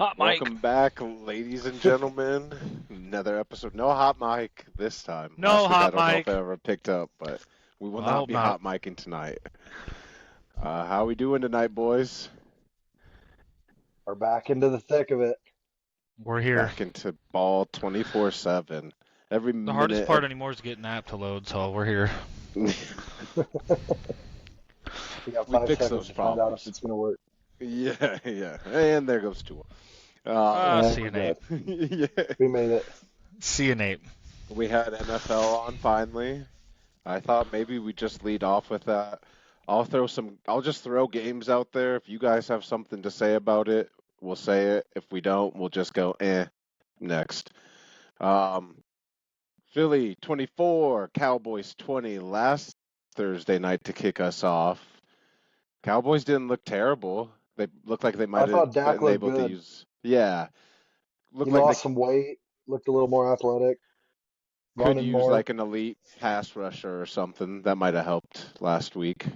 Hot mic. Welcome back, ladies and gentlemen. Another episode. No hot mic this time. No Last week I hot don't know if mic. I ever picked up, but we will I not hope be not. hot micing tonight. How we doing tonight, boys? Are back into the thick of it. We're here. Back into ball 24/7. Every The hardest minute. part anymore is getting the app to load, so we're here. We got We 5 fix seconds those to find out problems. if it's going to work. Yeah. And there goes Tua. See you, Nate. Yeah. We made it. See you, Nate. We had NFL on finally. I thought maybe we just lead off with that. I'll just throw games out there. If you guys have something to say about it, we'll say it. If we don't, we'll just go next. Philly 24, Cowboys 20 last Thursday night to kick us off. Cowboys didn't look terrible. They looked like they might thought have Dak been looked able to good. use. Yeah. Looked He like lost some weight, looked a little more athletic, they could running use more. like an elite pass rusher or something. That might have helped last week.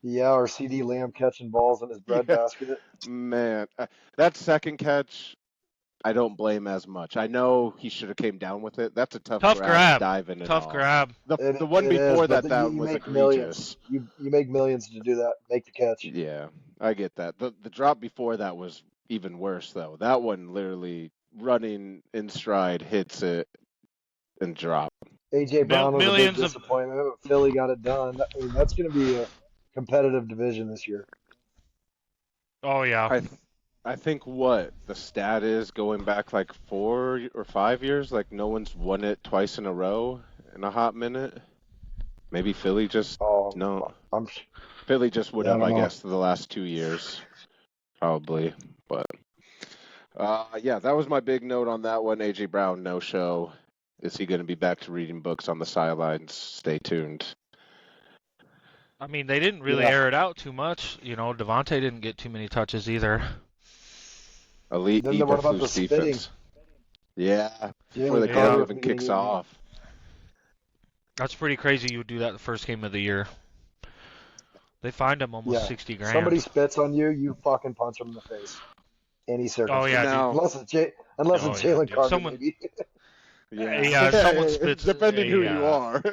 Yeah, or CD Lamb catching balls in his breadbasket. Man, that second catch, I don't blame as much. I know he should have came down with it. That's a tough grab. diving and Tough all. grab. The one It before is, but that you was make egregious. millions. You make millions to do that. Make the catch. Yeah, I get that. The drop before that was even worse though. That one literally running in stride hits it and drop. AJ Brown was a big Millions of disappointment, but Philly got it done. I mean, that's going to be a competitive division this year. Oh yeah. I think what the stat is going back like 4 or 5 years, like no one's won it twice in a row in a hot minute. Maybe Philly just Oh, no. I'm Philly just would Yeah, I have, don't I know. guess, the last 2 years, probably. But yeah, that was my big note on that one. AJ Brown no show. Is he going to be back to reading books on the sidelines? Stay tuned. I mean, they didn't really Yeah. air it out too much. You know, Devontae didn't get too many touches either. Elite Then what about the Eberflus spitting? defense. Yeah, before Jalen the Yeah. game Carter even kicks getting- off. That's pretty crazy. You would do that the first game of the year. They fined him almost Yeah. 60 grand. Somebody spits on you, you fucking punch him in the face. Any circumstance. Oh yeah, Now- Unless it's Oh, Jalen yeah, dude. Carter, Someone- maybe. Yeah, someone spits- Depending who you yeah. are.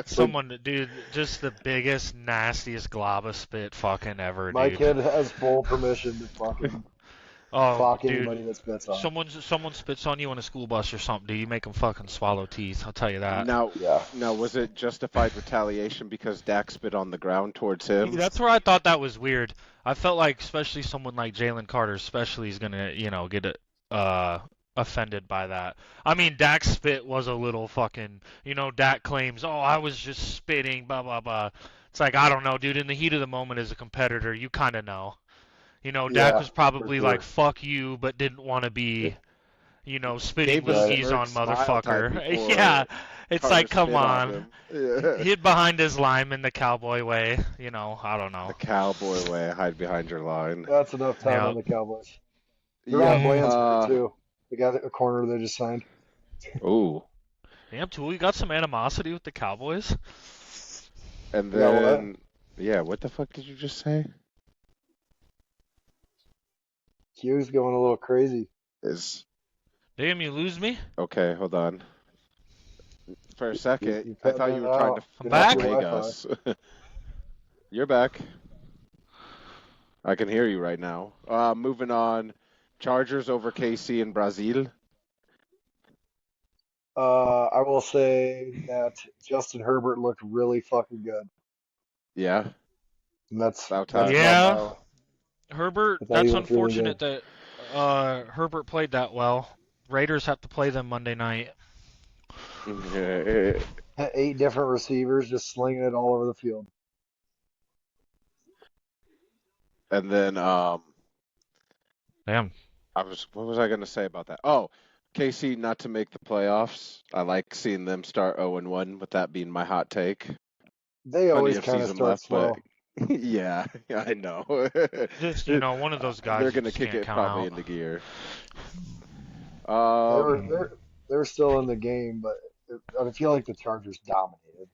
Someone, dude, just the biggest, nastiest glob of spit fucking ever, My dude. kid has full permission to fucking Oh, fuck dude. anybody that spits on. Someone spits on you on a school bus or something, dude. You make them fucking swallow teeth. I'll tell you that. Now, Yeah. was it justified retaliation because Dak spit on the ground towards him? That's where I thought that was weird. I felt like, especially someone like Jalen Carter, especially is gonna, get offended by that. I mean, Dak's spit was a little fucking, Dak claims, oh, I was just spitting, blah blah blah. It's like, I don't know, dude. In the heat of the moment as a competitor, you kind of know. Dak Yeah, was probably for sure. like, fuck you, but didn't want to be, spitting Gave a loogies smirk on smile type motherfucker. before Yeah, it's Carter like, come spit on. him. Yeah. Hid behind his lineman the cowboy way. I don't know. The cowboy way, hide behind your line. That's enough time Yeah. on the Cowboys. They're on Yeah. Blanchard, too. The guy, a corner they just signed. Ooh. Damn, Tool, you got some animosity with the Cowboys? And Yeah, what? then, yeah, what the fuck did you just say? Q's going a little crazy. Damn, you lose me? Okay, hold on. For a second, You I thought you were trying to I'm Get off back? your plague Wi-Fi. us. You're back. I can hear you right now. Moving on. Chargers over KC in Brazil. I will say that Justin Herbert looked really fucking good. Yeah. And that's About that's time. Yeah. not Herbert, I thought he that's looked really unfortunate that Herbert played that well. Raiders have to play them Monday night. Yeah. my 8 different receivers just slinging it all over the field. And then Damn. what was I going to say about that? Oh, KC not to make the playoffs. I like seeing them start 0-1 with that being my hot take. They Plenty always of kind of season start left, slow. but yeah, I know. Just, one of those guys They're you going to just kick can't it count probably out. into gear. They're still in the game, but I feel like the Chargers dominated.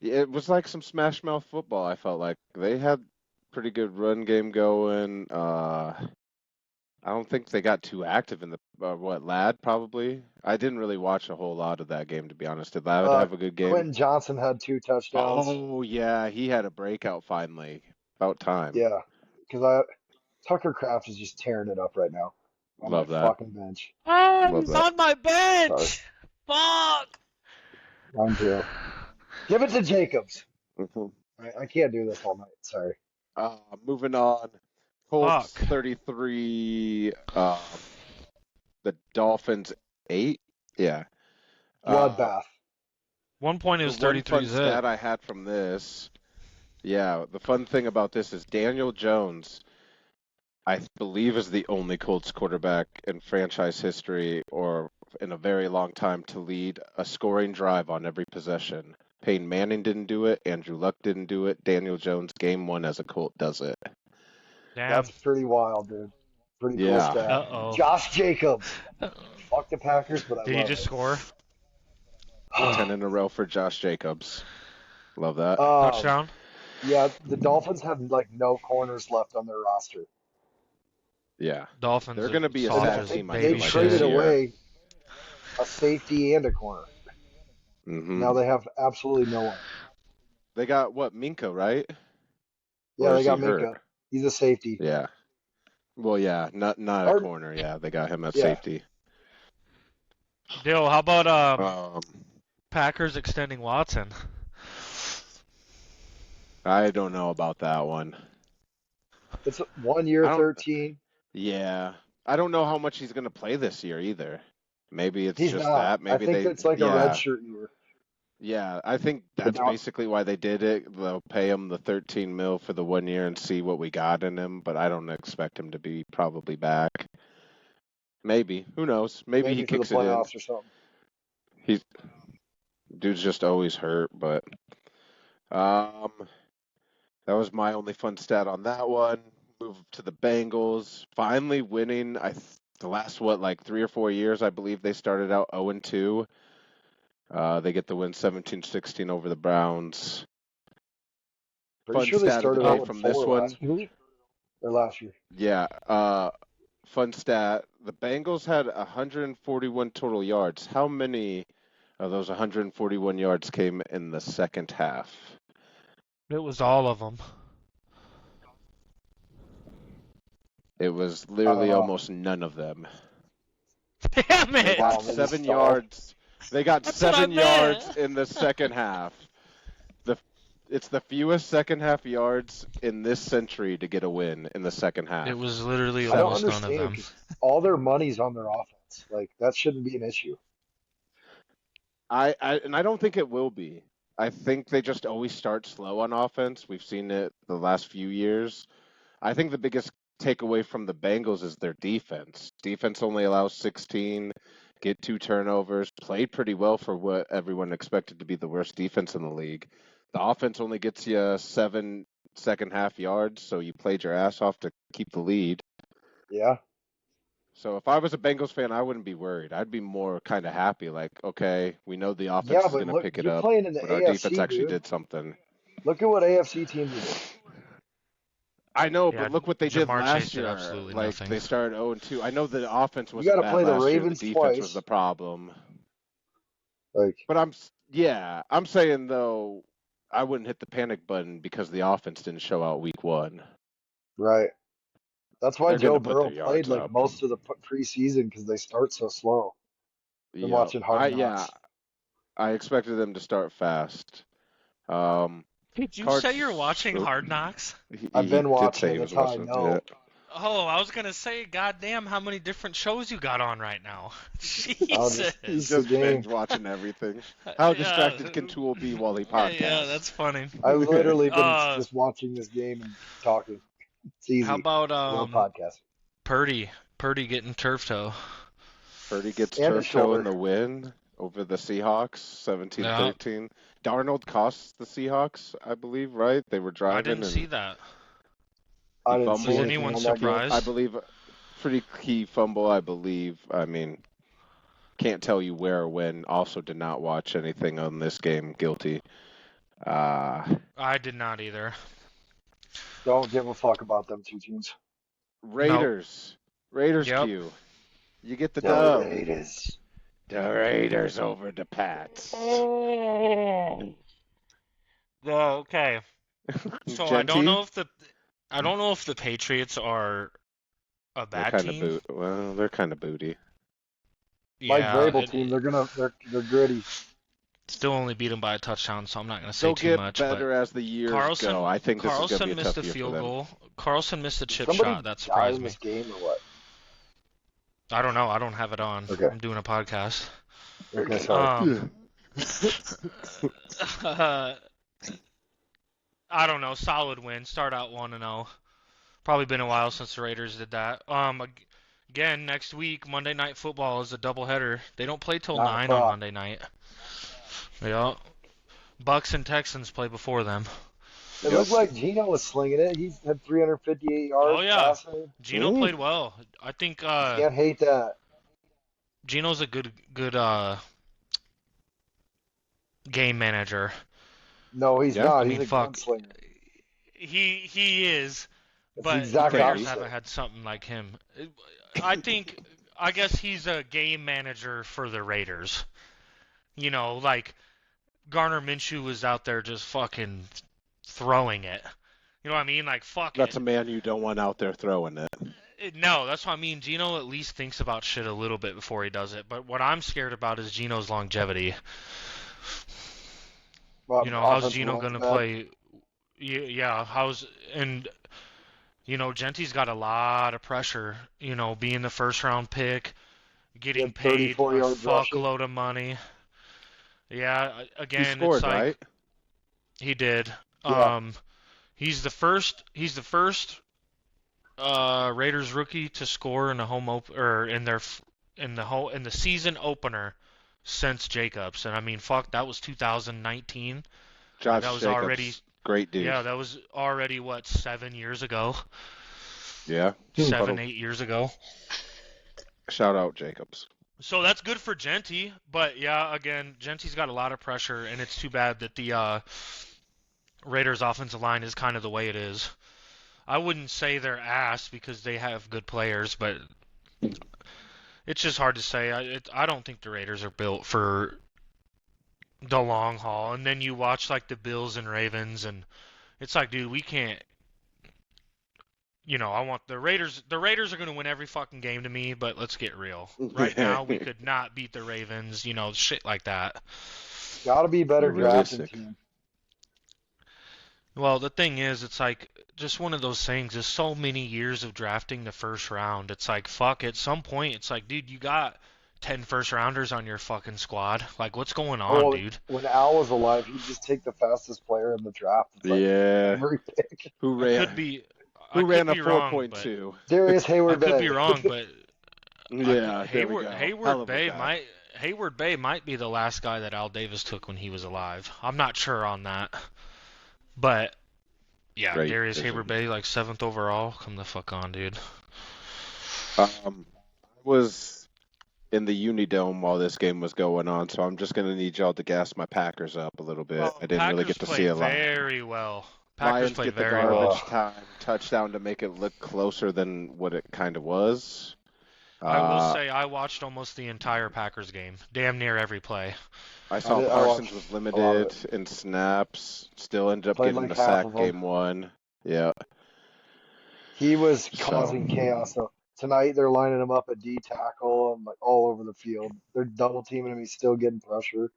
It was like some smash mouth football. I felt like they had pretty good run game going. I don't think they got too active in the Ladd probably. I didn't really watch a whole lot of that game to be honest. Did Ladd have a good game? Quentin Johnson had 2 touchdowns. Oh yeah, he had a breakout finally. About time. Yeah, because Tucker Kraft is just tearing it up right now on my Love that. fucking bench. Oh, Love he's that. on my bench. Fuck. Mine too. Give it to Jacobs. Mhm. I can't do this all night. Sorry. Moving on. Colts Fuck. 33. The Dolphins 8. Yeah. Bloodbath. 1 point, it The was one 33 fun zip. stat I had from this. Yeah, the fun thing about this is Daniel Jones, I believe, is the only Colts quarterback in franchise history or in a very long time to lead a scoring drive on every possession. Peyton Manning didn't do it. Andrew Luck didn't do it. Daniel Jones, game one as a Colt, does it. Damn. That's pretty wild, dude. Pretty cool Yeah. stat. Uh-oh. Josh Jacobs. Fuck the Packers, but I Did he love just it. score? 10 in a row for Josh Jacobs. Love that. Touchdown? Yeah, the Dolphins have like no corners left on their roster. Yeah. Dolphins. They're gonna be a soft sad as team, I They feel like, traded this year. away a safety and a corner. Hmm. Now they have absolutely no one. They got what, Minka, right? Yeah, Or they is got he Minka. hurt? He's a safety. Yeah. Well, yeah, not a Or- corner. Yeah, they got him at Yeah. safety. Dill, how about Um, Packers extending Watson? I don't know about that one. It's 1 year, I don't- 13. Yeah, I don't know how much he's gonna play this year either. Maybe it's He's just not. that. Maybe I think they. it's like yeah, a red shirt year. Yeah, I think that's now- basically why they did it. They'll pay him the 13 mil for the 1 year and see what we got in him, but I don't expect him to be probably back. Maybe. Who knows? Maybe he for the kicks it in. playoffs or something. Dude's just always hurt, but that was my only fun stat on that one. Move to the Bengals, finally winning. The last 3 or 4 years, I believe they started out 0-2. They get the win 17-16 over the Browns. Pretty Fun sure they stat of the started day out from with this 4 one. last year. Or last year. Yeah. Fun stat. The Bengals had 141 total yards. How many of those 141 yards came in the second half? It was all of them. It was literally Uh, almost none of them. Damn They it! Wow, got they 7 stalled. yards. They got That's what I 7 meant. yards in the second half. It's the fewest second half yards in this century to get a win in the second half. It was literally I don't almost none of understand them. 'cause all their money's on their offense. Like that shouldn't be an issue. I don't think it will be. I think they just always start slow on offense. We've seen it the last few years. I think the biggest takeaway from the Bengals is their defense. Defense only allows 16, get 2 turnovers, played pretty well for what everyone expected to be the worst defense in the league. The offense only gets you 7 second half yards, so you played your ass off to keep the lead. Yeah. So if I was a Bengals fan, I wouldn't be worried. I'd be more kind of happy, like, okay, we know the offense Yeah, is but going to look, pick it you're up, playing in the but our AFC, defense actually dude. did something. Look at what AFC teams are doing. I know, Yeah, but look what they did Jamar last Chase did year. absolutely Like nothing. they started 0-2. I know the offense was gotta bad play the last year. Ravens The defense twice. was the problem. Like, But I'm saying though, I wouldn't hit the panic button because the offense didn't show out week 1. right. That's why They're Joe gonna put Burrow their played yards like up. most of the preseason because they start so slow. Been Yep. watching Hard Knocks. I expected them to start fast. Um, Did you Cards- say you're watching Oop. Hard Knocks? I've he been did watching say it, he was that's how I watching know. it. Oh, I was gonna say, goddamn, how many different shows you got on right now? I'll Jesus. It's Just the game. binge watching everything. How Yeah. distracted can Tool be while he podcasts? Yeah, that's funny. I've literally been Uh, just watching this game and talking. It's easy. How about Real podcast. Purdy? Purdy getting turf toe. Purdy gets And a turf toe in shoulder. the win over the Seahawks, 17-13. Darnold cost the Seahawks, I believe, right? They were driving I didn't and see that. I didn't fumbled. see Was anything anyone on that game. surprised? I believe pretty key fumble, I believe. I mean, can't tell you where or when. Also did not watch anything on this game. Guilty. I did not either. Don't give a fuck about them two teams. Nope. Raiders Yep. Q. You get the The dub. Raiders. The Raiders over the Pats. Well, okay. So I don't Genty? know if the Patriots are a They're bad kind of team. Well, they're kind of booty. Mike Yeah, Vrabel team, they're gritty. still only beat them by a touchdown, so I'm not gonna say They'll too get much. better But as the years go. I think this is going to be Carlson a missed tough a year for field them. goal. Carlson missed a Did chip somebody shot. That die surprised in me. this game or what? I don't know. I don't have it on. Okay. I'm doing a podcast. Okay, sorry. I don't know. Solid win. Start out 1-0. Probably been a while since the Raiders did that. Again, next week, Monday Night Football is a doubleheader. They don't play till 9 on o'clock. Monday night. Yeah. Bucks and Texans play before them. It looked like Gino was slinging it. He's had 358 yards Oh, yeah. passing. Gino played well. I think Can't hate that. Gino's a good game manager. No, he's Yeah. not. I He's mean, a fuck. gunslinger. He is, It's but the the exact Raiders opposite. haven't had something like him. I guess he's a game manager for the Raiders. You know, like Garner Minshew was out there just fucking throwing it. You know what I mean? Like, fuck That's it. a man you don't want out there throwing it. No, that's what I mean. Gino at least thinks about shit a little bit before he does it. But what I'm scared about is Gino's longevity. You know, how's Gino gonna play? Yeah, Genty's got a lot of pressure. You know, being the first round pick, getting paid a 34 yards rushing. fuckload of money. Yeah, He again, scored, it's like right? he did. Yeah. He's the first Raiders rookie to score in a in the season opener since Jacobs. And I mean, fuck, that was 2019. Josh That was Jacobs, already great dude. Yeah, that was already what, 7 years ago? Yeah. 7, 8 years ago. Shout out Jacobs. So that's good for Genty, but yeah, again, Genty's got a lot of pressure, and it's too bad that the Raiders' offensive line is kind of the way it is. I wouldn't say they're ass because they have good players, but it's just hard to say. I don't think the Raiders are built for the long haul. And then you watch like the Bills and Ravens, and it's like, dude, we can't. You know, I want the Raiders. The Raiders are going to win every fucking game to me, but let's get real. Right now, we could not beat the Ravens. You know, shit like that. Got to be better drafting Realistic. team. Well, the thing is, it's like just one of those things. There's so many years of drafting the first round. It's like, fuck, at some point, it's like, dude, you got 10 first rounders on your fucking squad. Like, what's going on, Well, dude? when Al was alive, he'd just take the fastest player in the draft. It's like Yeah. every pick. Who I ran? could be. Who I could ran a be wrong, 4.2? Darius but I Hayward could be Bay. wrong, but Yeah, there we go. Hell Hayward Bay might be the last guy that Al Davis took when he was alive. I'm not sure on that, but yeah, Great Darius vision. Hayward Bay, like 7th overall. Come the fuck on, dude. I was in the Unidome while this game was going on, so I'm just gonna need y'all to gas my Packers up a little bit. Well, I didn't really get to see a lot. very well. Packers Lions played get the very garbage well. time touchdown to make it look closer than what it kind of was. I will say I watched almost the entire Packers game, damn near every play. I saw I Parsons watched was a lot of limited it. in snaps. Still ended up Played getting like the half sack of them. game one. Yeah. He was So- causing chaos. So tonight they're lining him up at D tackle and like all over the field. They're double teaming him. He's still getting pressure.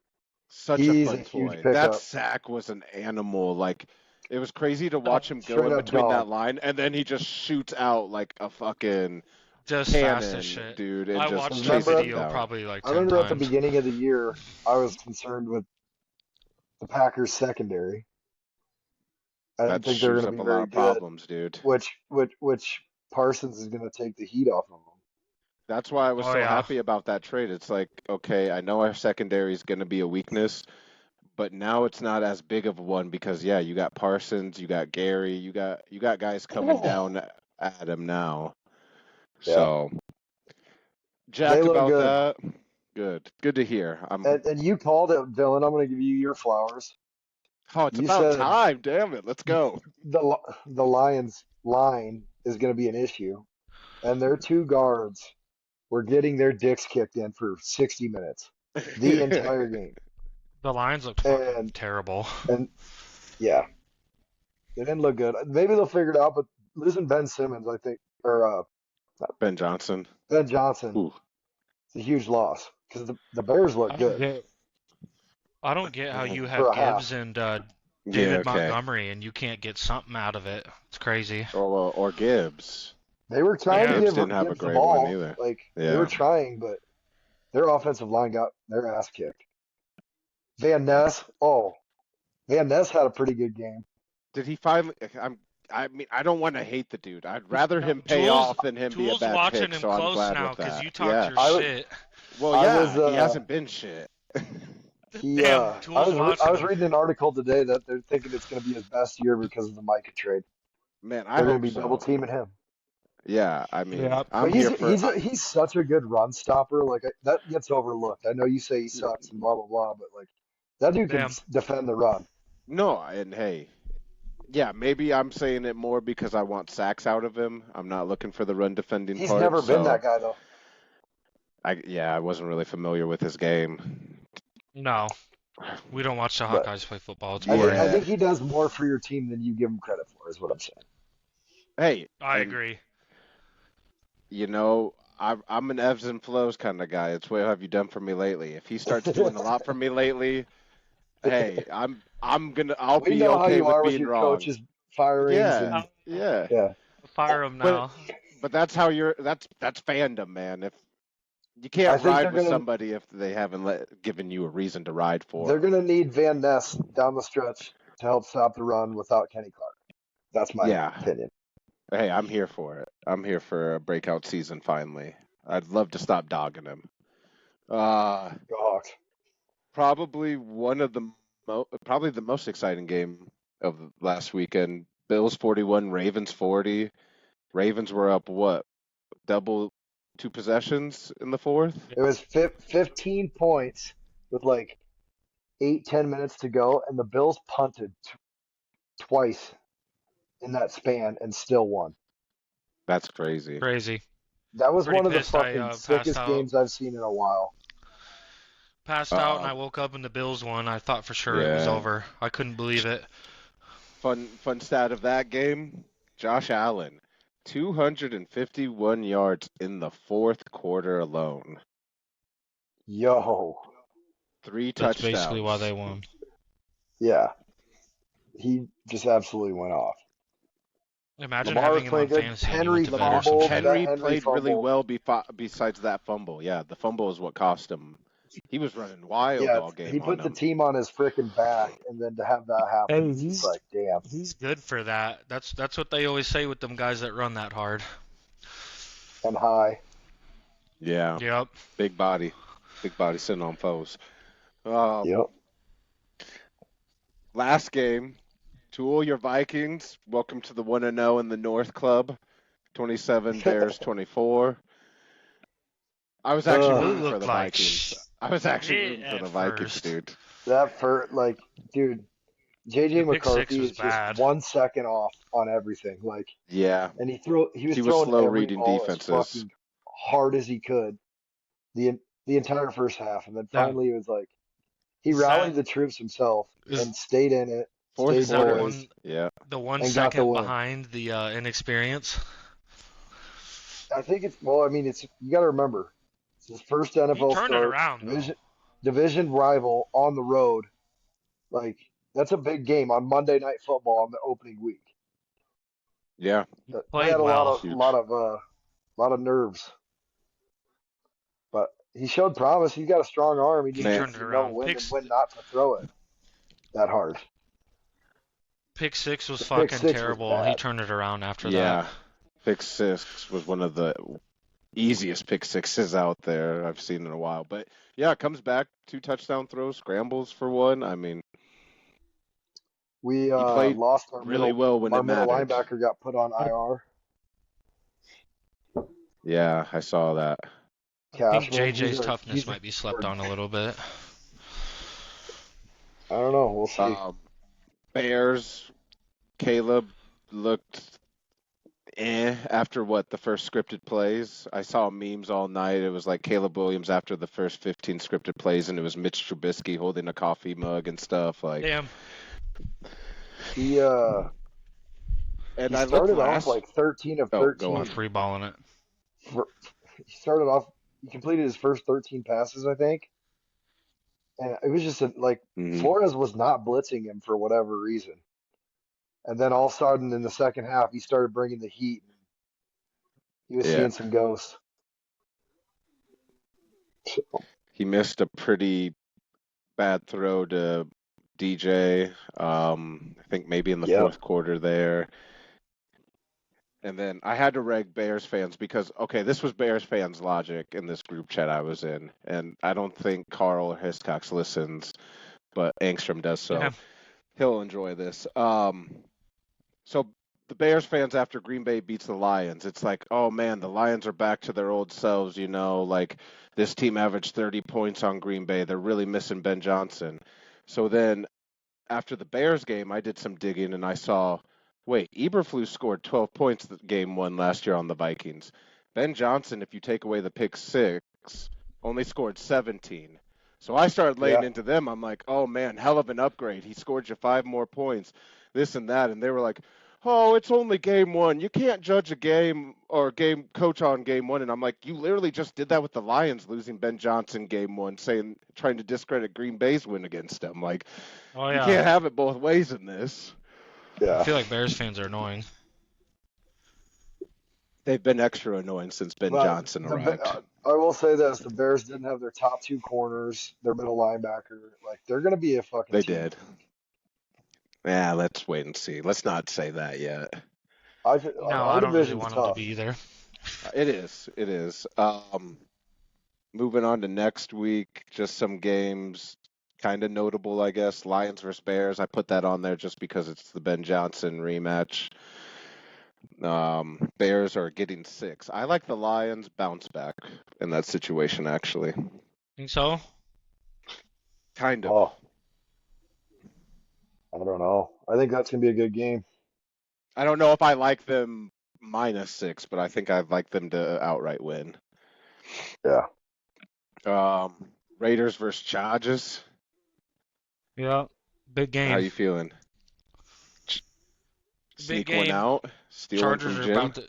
Such He's a a fun huge toy. That pickup. sack was an animal. Like, it was crazy to watch him go Straight in up between dog. that line, and then he just shoots out like a fucking Just fast cannon, as shit. dude, and I just watched that chases him video down. probably like I 10 remember at the times. beginning of the year, I was concerned with the Packers secondary. I didn't That think they were shoots going up to a be lot very of good, problems, dude. which Parsons is going to take the heat off of them. That's why I was Oh, so yeah. happy about that trade. It's like, okay, I know our secondary is going to be a weakness, but now it's not as big of one because yeah, you got Parsons, you got Gary, you got guys coming down at him now. Yeah. So jacked They look about good. that. Good to hear. And you called it, Dylan. I'm going to give you your flowers. Oh, it's You about said time. Damn it. Let's go. the Lions line is going to be an issue, and their two guards were getting their dicks kicked in for 60 minutes, the entire game. The Lions look fucking And terrible. and yeah, they didn't look good. Maybe they'll figure it out, but losing Ben Simmons, I think, or Ben Johnson. Ben Johnson, Ooh. it's a huge loss because the Bears look I don't good get I don't get how you for have a half. Gibbs and Yeah, David okay. Montgomery and you can't get something out of it. It's crazy. Or Gibbs. They were trying Yeah. to Gibbs give didn't have a Gibbs the great one ball. either. Like they Yeah. were trying, but their offensive line got their ass kicked. Van Ness, Van Ness had a pretty good game. Did he finally? I mean, I don't want to hate the dude. I'd rather him pay Tools- off than him be a Tools bad watching pick. him So I'm close glad now with because that. you talked Yeah. your I was- shit. Well, I yeah, was, he hasn't been shit. Damn, Tools I was watching him. reading an article today that they're thinking it's going to be his best year because of the Micah trade. Man, I They're going hope to be so. double teaming him. Yeah, I mean, Yep. I'm But here for. he's such a good run stopper. Like that gets overlooked. I know you say he sucks and blah blah blah, but like that dude can Damn. defend the run. No, and hey, yeah, maybe I'm saying it more because I want sacks out of him. I'm not looking for the run defending He's part. never been so that guy though. I wasn't really familiar with his game. No. We don't watch the But- Hawkeyes play football. It's I boring. Yeah. think he does more for your team than you give him credit for. Is what I'm saying. Hey, I and, agree. You know, I'm an ebbs and flows kind of guy. It's what have you done for me lately? If he starts doing a lot for me lately, hey, I'll We be know how okay you with are with being your wrong. coaches firings. Yeah, And, yeah. yeah. Fire him But- now. But that's how that's fandom, man. If you I can't think ride they're with gonna- somebody if they haven't given you a reason to ride for. They're going to need Van Ness down the stretch to help stop the run without Kenny Clark. That's my Yeah. opinion. Hey, I'm here for it. I'm here for a breakout season finally. I'd love to stop dogging him. Go Hawks. Probably one of the probably the most exciting game of last weekend. Bills 41, Ravens 40. Ravens were up what? Double 2 possessions in the fourth? It was 15 points with like 8-10 minutes to go, and the Bills punted twice in that span and still won. That's crazy. Crazy. That was Pretty one of the pissed I, fucking passed sickest out. games I've seen in a while. Passed out and I woke up and the Bills won. I thought for sure it was Yeah. over. I couldn't believe it. Fun stat of that game, Josh Allen, 251 yards in the fourth quarter alone. Yo, 3 That's touchdowns. basically why they won. yeah. He just absolutely went off. Imagine Lamar having him played on good. fantasy and he Henry went to bed or some fumbled. shit. Henry Henry played really fumbled. well besides that fumble. Yeah, the fumble is what cost him. He was running wild Yeah, all game he put on the him. team on his freaking back, and then to have that happen, Hey, it's he's- like, damn. He's good for that. That's what they always say with them guys that run that hard. And high. Yeah, Yep. big body sitting on foes. Um, Yep. Last game, to all your Vikings, welcome to the 1-0 in the North Club. 27 Bears 24. I was actually Ugh. rooting for Looked the like Vikings. I was actually shit rooting for at the Vikings, first. dude. That for like, dude, JJ The pick six McCarthy was is bad. just 1 second off on everything. Like, Yeah, and he was He was throwing slow every reading ball defenses. as fucking hard as he could the entire first half, and then Yeah. finally it was like he Is rallied that- the troops himself is- and stayed in it. fourth Stayed Is that quarter. poised. Yeah, The 1 And got the second win. behind the inexperience. I think it's well. I mean, it's you got to remember it's his first NFL He turned start. it around. though. Division rival on the road. Like that's a big game on Monday Night Football on the opening week. yeah. They played had a well. Huge. lot of nerves, but he showed promise. He's got a strong arm. He just Man. needs Turned it to know around. when Picks- and when not to throw it that hard. Pick six was The pick fucking six was terrible. He bad. turned it around after Yeah, that. pick six was one of the easiest pick sixes out there I've seen in a while. But yeah, it comes back 2 touchdown throws, scrambles for 1. I mean, We played lost our really well when our it middle mattered. linebacker got put on IR. Yeah, I saw that. I think Cashman, JJ's he's a- toughness he's a- might be slept on a little bit. I don't know. We'll see. Um, Bears, Caleb looked after the first scripted plays. I saw memes all night. It was like Caleb Williams after the first 15 scripted plays, and it was Mitch Trubisky holding a coffee mug and stuff. Like, Damn. He and I looked started off last. like 13 of Oh, 13. go on. Free balling it. He started off. He completed his first 13 passes, I think, and it was just like Mhm. Flores was not blitzing him for whatever reason. And then all of a sudden, in the second half, he started bringing the heat. He was Yeah. seeing some ghosts. He missed a pretty bad throw to DJ. I think maybe in the Yep. fourth quarter there. And then I had to reg Bears fans because, okay, this was Bears fans' logic in this group chat I was in. And I don't think Carl or Hiscox listens, but Angstrom does, so Yeah. he'll enjoy this. So the Bears fans, after Green Bay beats the Lions, it's like, oh man, the Lions are back to their old selves, like this team averaged 30 points on Green Bay. They're really missing Ben Johnson. So then after the Bears game, I did some digging and I saw, wait, Eberflus scored 12 points game one last year on the Vikings. Ben Johnson, if you take away the pick six, only scored 17. So I started laying Yeah. into them. I'm like, oh man, hell of an upgrade. He scored you 5 more points, this and that. And they were like, oh, it's only game one. You can't judge a game or game coach on game one. And I'm like, you literally just did that with the Lions losing Ben Johnson game one, trying to discredit Green Bay's win against them. Like, Oh you yeah. can't have it both ways in this. I Yeah. feel like Bears fans are annoying. They've been extra annoying since Ben But Johnson arrived. I will say this: the Bears didn't have their top 2 corners, their middle linebacker. Like they're gonna be a fucking They team. did. Yeah, let's wait and see. Let's not say that yet. No, No, our I don't really division's want them to tough. be either. It is. It is. Moving on to next week, just some games kind of notable, I guess. Lions versus Bears. I put that on there just because it's the Ben Johnson rematch. Bears are getting 6. I like the Lions bounce back in that situation, actually. Think so? Kind of. Oh, I don't know. I think that's gonna be a good game. I don't know if I like them -6, but I think I'd like them to outright win. Yeah. Raiders versus Chargers. Yeah. Big How game. you feeling? Sneak one game. out? Steal one Chargers from are Jim?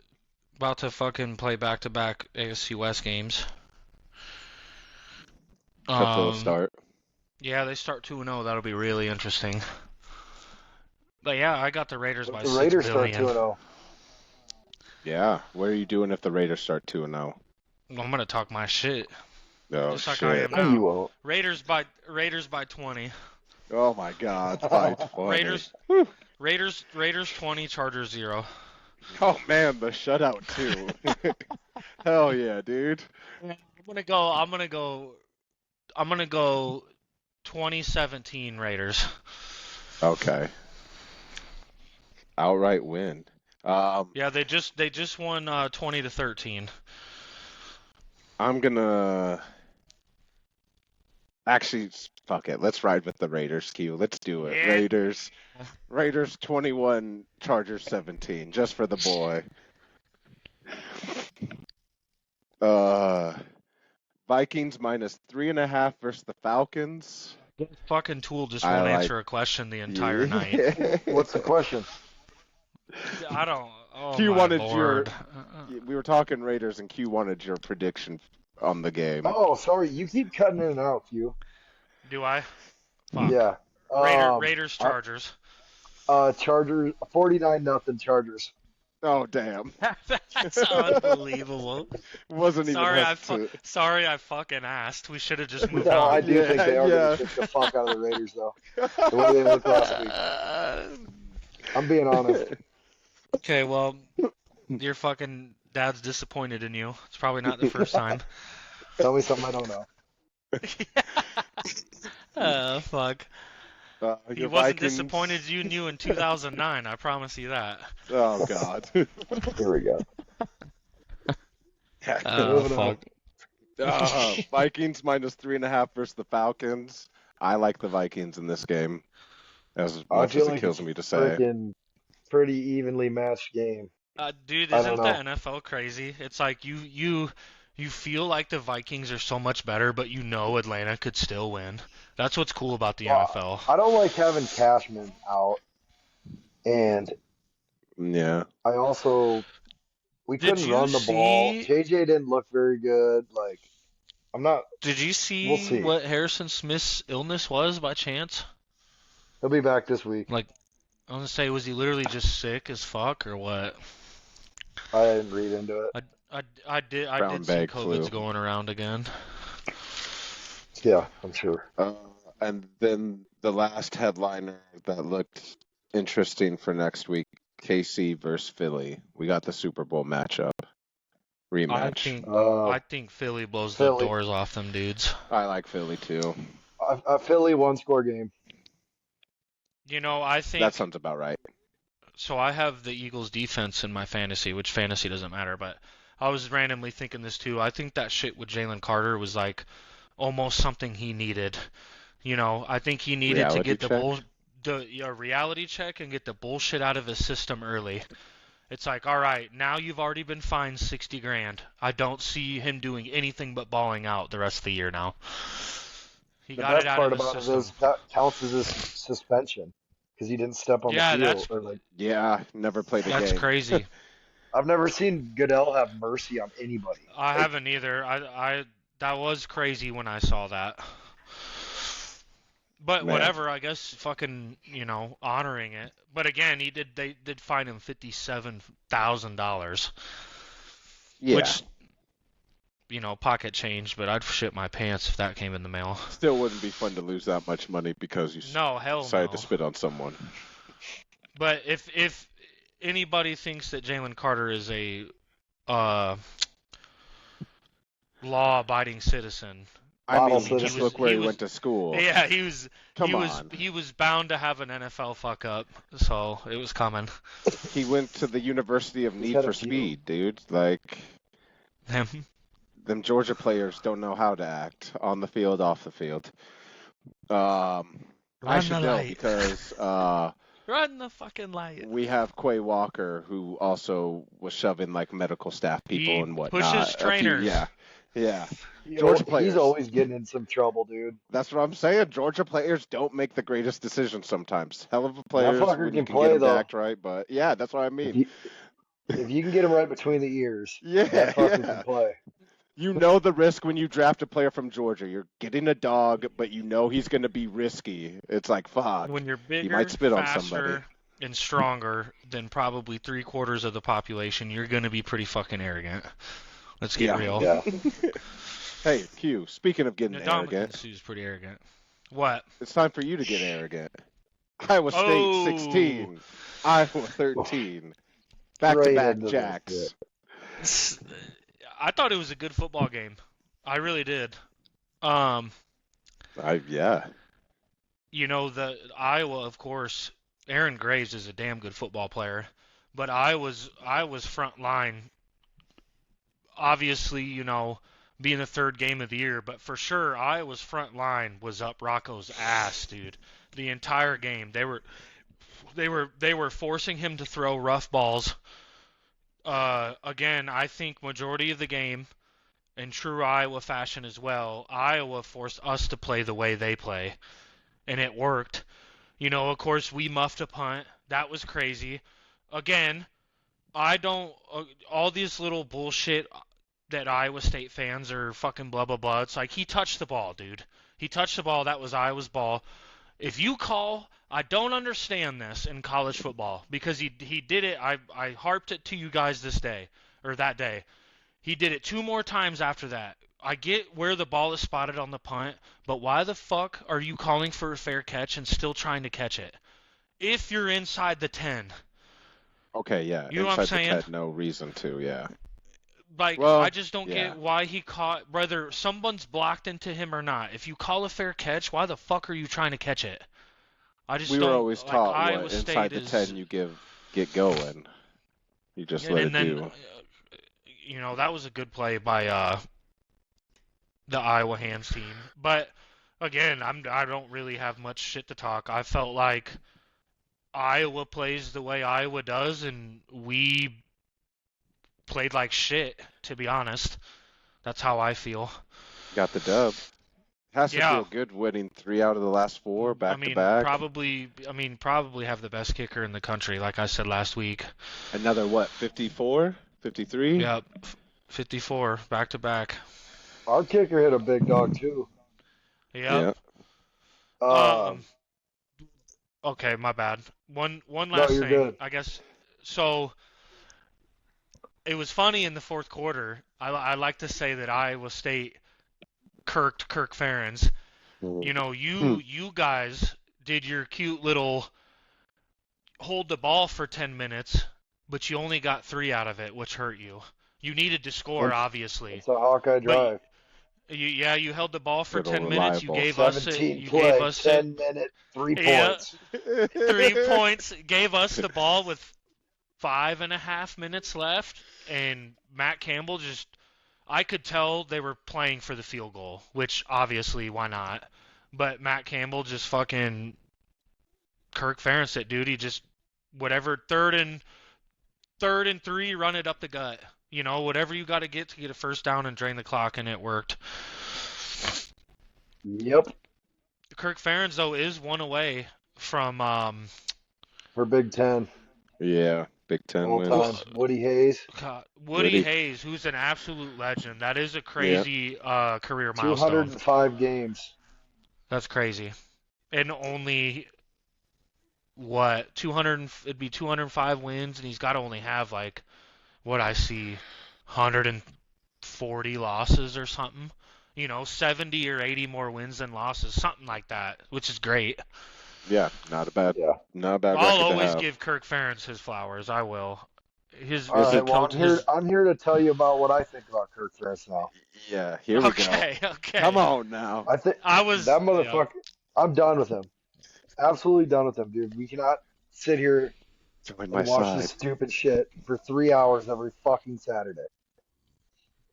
about to fucking play back-to-back AFC West games. Tough little start. Yeah, they start 2-0. That'll be really interesting. But yeah, I got the Raiders by The 6 Raiders start billion. 2-0. Yeah. What are you doing if the Raiders start 2-0? I'm gonna talk my shit. Oh Just like I shit. am No, you now. won't. Raiders by 20. Oh my God. 520. Raiders 20, Chargers 0. Oh man, the shutout too. Hell yeah, dude. I'm gonna go 2017 Raiders. Okay. Outright win. Yeah, they just won 20-13. I'm gonna actually fuck it. Let's ride with the Raiders, Q. Let's do it. Yeah. Raiders 21, Chargers 17, just for the boy. Vikings -3.5 versus the Falcons. Fucking Tool just I won't like- answer a question the entire night. What's the question? I don't. Oh Q my wanted lord. We were talking Raiders, and Q wanted your prediction on the game. Oh, sorry. You keep cutting in and out, Q. Do I? Fuck. Yeah. Raiders Chargers. Chargers 49-0 Chargers. Oh damn! That's unbelievable. Wasn't even. Sorry, hesitant. sorry, I fucking asked. We should have just moved No, on. I do Yeah, think they are yeah. going to kick the fuck out of the Raiders, though. The way they looked last week. I'm being honest. Okay, well, your fucking dad's disappointed in you. It's probably not the first time. Tell me something I don't know. Fuck. He Your wasn't Vikings- disappointed in you in 2009. I promise you that. Oh god. Here we go. Moving on. Vikings -3.5 versus the Falcons. I like the Vikings in this game. as I much feel as it like it's kills a me to say. freaking pretty evenly matched game. Dude, I don't isn't the know. NFL crazy? It's like you feel like the Vikings are so much better, but you know Atlanta could still win. That's what's cool about the Well, NFL. I don't like having Cashman out, and Yeah. I also we Did couldn't you run the ball. see JJ didn't look very good. Like I'm not. did you We'll see see. what Harrison Smith's illness was by chance? He'll be back this week. Like I was gonna say, was he literally just sick as fuck or what? I didn't read into it. I did Brown see bag flu. COVID's going around again. Yeah, I'm sure. And then the last headliner that looked interesting for next week, KC versus Philly. We got the Super Bowl matchup. I Rematch. think Uh, I think Philly blows the Philly. doors off them dudes. I like Philly too. A Philly one-score game. You know, I That think sounds about right. so. I have the Eagles defense in my fantasy, which fantasy doesn't matter, but I was randomly thinking this too. I think that shit with Jalen Carter was like almost something he needed. You know, I think he needed to Reality get check. the reality check and get the bullshit out of his system early. It's like, all right, now you've already been fined 60 grand. I don't see him doing anything but balling out the rest of the year now. He The got it best out part of his about it system. is that counts as a suspension because he didn't step on the Yeah, field. Or like, Yeah, never played a that's game. crazy. I've never seen Goodell have mercy on anybody. I Like, haven't either. I that was crazy when I saw that. But Man. whatever, I guess fucking, honoring it. But again, they did fine him $57,000, Yeah. which, pocket change, but I'd shit my pants if that came in the mail. Still wouldn't be fun to lose that much money because you No, hell decided no. to spit on someone. But if anybody thinks that Jalen Carter is a uh, law-abiding citizen, I Model mean, citizen. just He look was- where he he was- went to school. yeah, he was Come he was on. he was bound to have an NFL fuck up, so it was coming. He went to the University of He's Need had for a few. Speed, dude. Like, Him. them Georgia players don't know how to act on the field, off the field. I Run should the know light. because Run the fucking light. we have Quay Walker, who also was shoving like medical staff people He and whatnot. pushes trainers. Yeah. He Georgia al- players. He's always getting in some trouble, dude. That's what I'm saying. Georgia players don't make the greatest decisions sometimes. Hell of a players fucker when you can can play, get them though. to act right, but yeah, that's what I If mean. you can get him right between the ears, Yeah, that fucker yeah. can play. You know the risk when you draft a player from Georgia. You're getting a dog, but you know he's going to be risky. It's like, fuck. When you're bigger, might spit on faster, somebody. and stronger than probably 3/4 of the population, you're gonna be pretty fucking arrogant. Let's get Yeah. real. Yeah. Hey, Q, speaking of getting Dominican arrogant, Sue's pretty arrogant. What? it's time for you to get arrogant. Iowa State Oh. 16, Iowa 13. Right Back-to-back into this jacks. shit. I thought it was a good football game. I really did. Yeah. The Iowa, of course, Aaron Graves is a damn good football player, but I was front line. Obviously, being the third game of the year, but for sure Iowa's front line was up Rocco's ass, dude. The entire game. They were forcing him to throw rough balls. Again, I think majority of the game, in true Iowa fashion as well, Iowa forced us to play the way they play, and it worked. Of course, we muffed a punt. That was crazy. Again, I don't all these little bullshit that Iowa State fans are fucking blah blah blah. It's like he touched the ball, dude. He touched the ball. That was Iowa's ball. If you call, I don't understand this in college football because he did it. I harped it to you guys that day. He did it 2 more times after that. I get where the ball is spotted on the punt, but why the fuck are you calling for a fair catch and still trying to catch it? If you're inside the 10. Okay, yeah. You know what I'm Inside the saying? 10, no reason to, yeah. I just don't yeah. get why he caught, whether someone's blocked into him or not. If you call a fair catch, why the fuck are you trying to catch it? I just We don't. were always taught Iowa what State inside the is, 10 you get going. You just let it and then, do. that was a good play by the Iowa hands team. But again, I don't really have much shit to talk. I felt like Iowa plays the way Iowa does, and we played like shit, to be honest. That's how I feel. Got the dub. Has to Yeah, feel good winning 3 out of the last 4 I back to mean, back. probably have the best kicker in the country, like I said last week. Another what? 54, 53. Yep, 54 back to back. Our kicker hit a big dog too. Yep. Yeah. Um. Um, Okay, my bad. One no, last you're thing, good. I guess. So it was funny in the fourth quarter. I like to say that Iowa State kirked Kirk Ferentz. You know, Hmm. you guys did your cute little hold the ball for 10 minutes, but you only got 3 out of it, which hurt you. You needed to score, It's obviously, it's a Hawkeye but drive. you held the ball for Good old 10 minutes. You reliable. gave us it. 17 You gave play, us it. 10-minute, 3 Yeah, points. 3 points. Gave us the ball with 5.5 minutes left, and Matt Campbell just. I could tell they were playing for the field goal, which obviously, why not? But Matt Campbell just fucking Kirk Ferentz it, dude. He just whatever third and 3, run it up the gut. You know, whatever you got to get a first down and drain the clock, and it worked. Yep, Kirk Ferentz though is one away from for Big Ten Yeah. Big Ten all time. wins. Woody Hayes, Woody Woody. Hayes, who's an absolute legend. That is a Yeah. crazy career milestone. 205 games. That's crazy. And only what 200? It'd be 205 wins, and he's got to only have like what I see, 140 losses or something. You know, 70 or 80 more wins than losses, something like that, which is great. Yeah. Not a bad Yeah. record I'll to always have. give Kirk Ferentz his flowers. I will. His All Is he right. it? Well, coached his. I'm here to tell you about what I think about Kirk Ferentz now. Yeah. Here we go. Okay, Come okay. on now. I think I was. that Yeah. motherfucker. I'm done with him. Absolutely done with him, dude. We cannot sit here Join my and watch side. this stupid shit for 3 hours every fucking Saturday.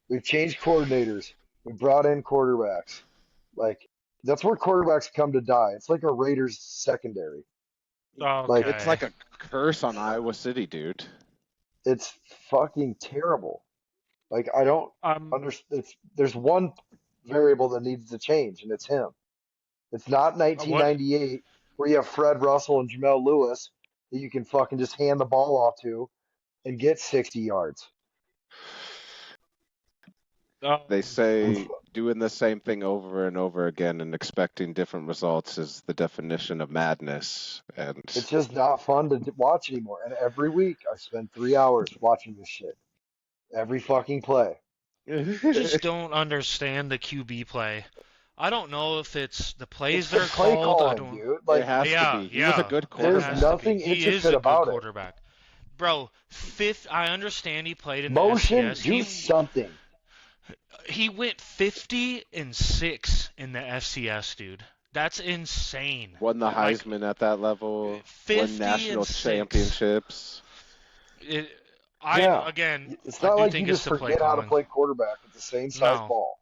We've changed coordinators. We brought in quarterbacks. Like, that's where quarterbacks come to die. It's like a Raiders secondary. Like, It's like Okay. a curse on Iowa City, dude. it's fucking terrible. Like, I don't understand. There's one variable that needs to change, and it's him. It's not What? 1998 where you have Fred Russell and Jamel Lewis that you can fucking just hand the ball off to and get 60 yards. They say And doing the same thing over and over again and expecting different results is the definition of madness. And it's just not fun to watch anymore. And every week I spend 3 hours watching this shit. Every fucking play. Just don't understand the QB play. I don't know if it's the It's plays the that are play called. I calling, don't. dude. it Like, has to Yeah, be. He was a yeah. good It there's has quarterback. to be. nothing He is intricate a good about it. quarterback. Bro, fifth. I understand he played in the Motion, FCS. do something. He went 50-6 in the FCS, dude. That's insane. Won the Like Heisman at that level. 50 Won national and 6. championships. It, Yeah. again, It's I not do like you think it's just the play forget how to calling. play quarterback with the same size No. ball.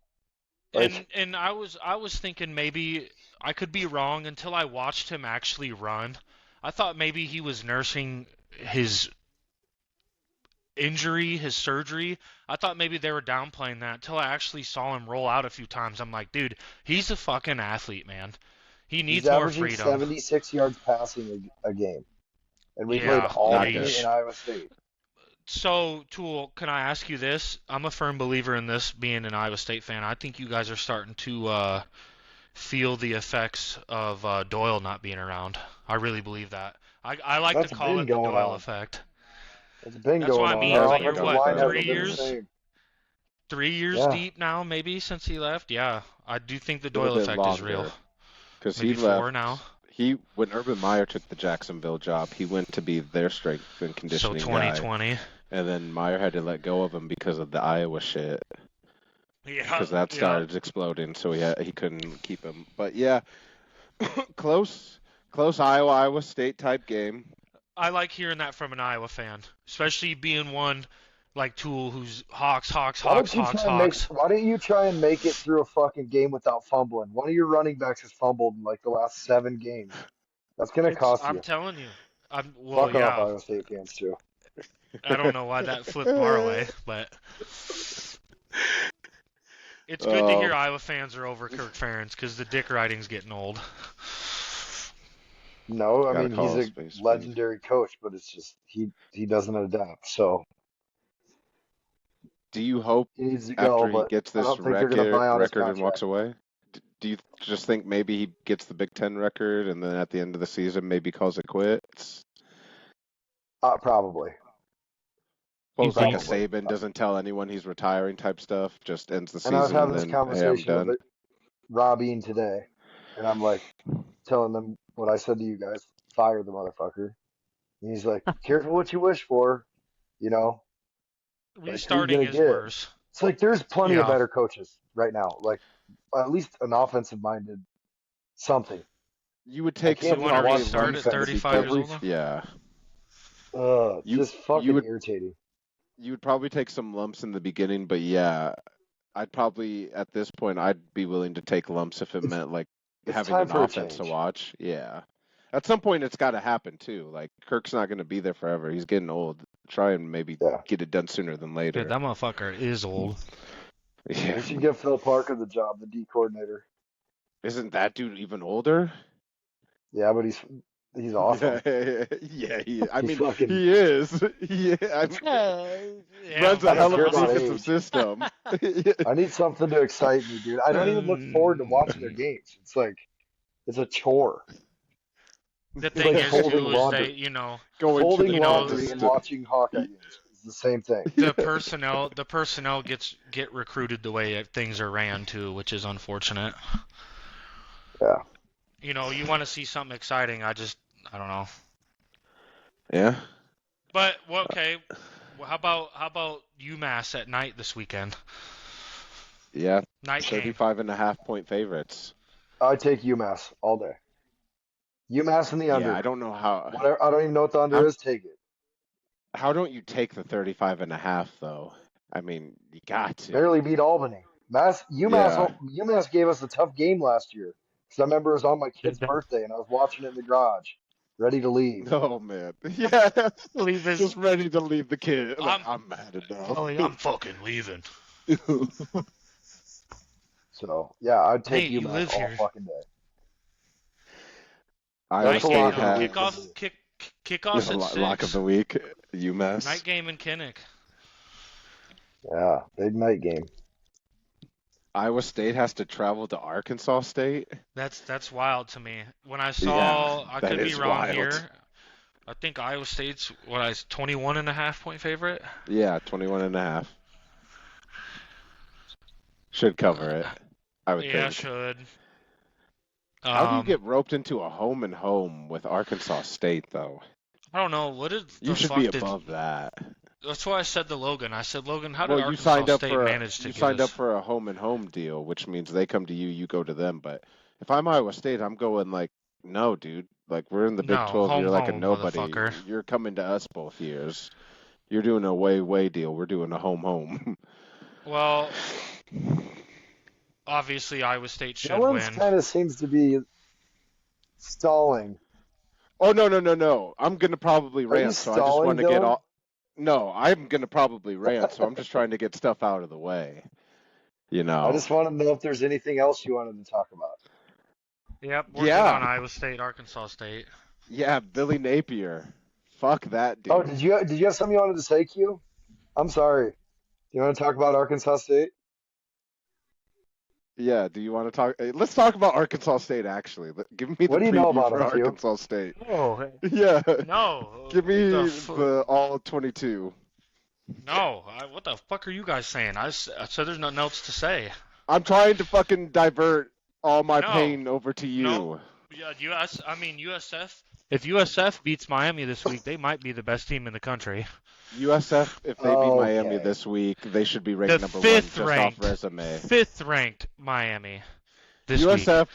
Like, And I was thinking maybe I could be wrong until I watched him actually run. I thought maybe he was nursing his injury, his surgery. I thought maybe they were downplaying that until I actually saw him roll out a few times. I'm like, dude, he's a fucking athlete, man. He he's needs more averaging freedom. 76 yards passing a game. And we played Yeah, all Not day good. in Iowa State. So, Tool, can I ask you this? I'm a firm believer in this, being an Iowa State fan. I think you guys are starting to feel the effects of Doyle not being around. I really believe that. I like That's to call been it the going Doyle on. effect. It's been That's going what I on. mean. Our But you're offensive what, line 3 hasn't been the years? same. 3 years Yeah. deep now, maybe since he left. Yeah, I do think the A little Doyle bit effect is real. longer. Because Maybe he 4 left. now. When Urban Meyer took the Jacksonville job, he went to be their strength and So conditioning guy. 2020. And then Meyer had to let go of him because of the Iowa shit. Yeah, Because that yeah. started exploding, so he couldn't keep him. But yeah, close Iowa State type game. I like hearing that from an Iowa fan, especially being one like Tool, who's Hawks, Why don't you try and make it through a fucking game without fumbling? One of your running backs has fumbled in like the last 7 games. That's gonna cost I'm you. telling you. Well, Fuck off, yeah. Iowa State fans too. I don't know why that flipped our way, but it's good to hear Iowa fans are over Kirk Ferentz because the dick riding's getting old. No, I Gotta mean call he's a a space. legendary coach, but it's just he doesn't adapt. So Do you hope he needs to go. after he But gets I this don't think they're gonna buy out his record and contract. walks away? Do you just think maybe he gets the Big Ten record and then at the end of the season maybe calls it quits? Probably. Well, it's like a Probably. Saban doesn't tell anyone he's retiring type stuff, just ends the And I was season having and this then, hey, I'm conversation done. with Robbie today, and I'm like telling them what I said to you guys: fire the motherfucker. And he's like, careful what you wish for, you know. Like, who you Restarting gonna is get? worse. It's like there's plenty of Yeah. better coaches right now. Like at least an offensive minded something. You would I take can't some You want to even watch restart at defense 35 years every. old now? Yeah. You Just fucking would irritating. you would probably take some lumps in the beginning, but yeah, I'd probably at this point I'd be willing to take lumps if it It's meant like it's having time an for a offense to change. watch. Yeah. At some point it's got to happen too. Like Kirk's not going to be there forever. He's getting old. Try and maybe Yeah. get it done sooner than Dude, later. that motherfucker is old. Yeah. We should give Phil Parker the job, the D coordinator. Isn't that dude even older? Yeah, but he's awesome. Yeah, I He's mean, fucking. he is. Yeah, I mean, runs a I don't hell care of a about defensive age. system. I need something to excite me, dude. I don't even look forward to watching their games. It's like it's a chore. The It's thing like is, folding too, is laundry. they, you know, Going to Folding the laundry dentist. and watching Hawkeye games. It's the same thing. the personnel get recruited the way things are ran too, which is unfortunate. Yeah. You know, you want to see something exciting. I don't know. Yeah. But well, okay, well, how about UMass at night this weekend? Yeah. Night game. 35.5-point favorites. I take UMass all day. UMass in the under. Yeah, I don't know how. Whatever, I don't even know what the under is. Take it. How don't you take the 35.5 though? I mean, you got to. Barely beat Albany. UMass gave us a tough game last year. Because I remember it was on my kid's birthday and I was watching it in the garage, ready to leave. Oh man. Yeah. Leave his- Just ready to leave the kid. Like, I'm mad enough. Oh, yeah, I'm fucking leaving. So yeah, I'd take Hey, you UMass live all here. fucking day. Iowa That's a State lock of the has week. Kickoffs at 6. lock of the week. UMass. Night game in Kinnick. Yeah, big night game. Iowa State has to travel to Arkansas State. That's wild to me. When I saw, I that could be is wrong wild. here. I think Iowa State's 21.5-point favorite. Yeah, 21.5. Should cover it. I would Yeah, think. should. How do you get roped into a home and home with Arkansas State though? I don't know. What did the You should fuck be did? above that. That's why I said to Logan. I said, Logan, how did Well, you Arkansas signed up State for manage to you get signed us? up for a home and home deal, which means they come to you, you go to them. But if I'm Iowa State, I'm going like, no, dude. Like we're in the Big No, 12. home, You're like a home, nobody. motherfucker. You're coming to us both years. You're doing a way deal. We're doing a home. Well, obviously Iowa State should Dylan's win. kind of seems to be stalling. Oh no! I'm gonna probably Are you rant, so I just stalling, want to get Dylan? all. No, I'm gonna probably rant, so I'm just trying to get stuff out of the way. You know. I just want to know if there's anything else you wanted to talk about. Yep, we're Yeah. good on Iowa State, Arkansas State. Yeah, Billy Napier. Fuck that dude. Oh, did you have something you wanted to say, Q? I'm sorry. Do you want to talk about Arkansas State? Yeah, do you want to talk? Let's talk about Arkansas State, actually. Give me the What do you know preview about for them, Q? Arkansas State. No, Yeah. no. Give me What the all 22. No, what the fuck are you guys saying? I said there's nothing else to say. I'm trying to fucking divert all my No. pain over to you. No. Yeah, USF. If USF beats Miami this week, they might be the best team in the country. USF, if they beat Okay. Miami this week, they should be ranked The number one fifth just ranked. off resume. Fifth ranked Miami this week. USF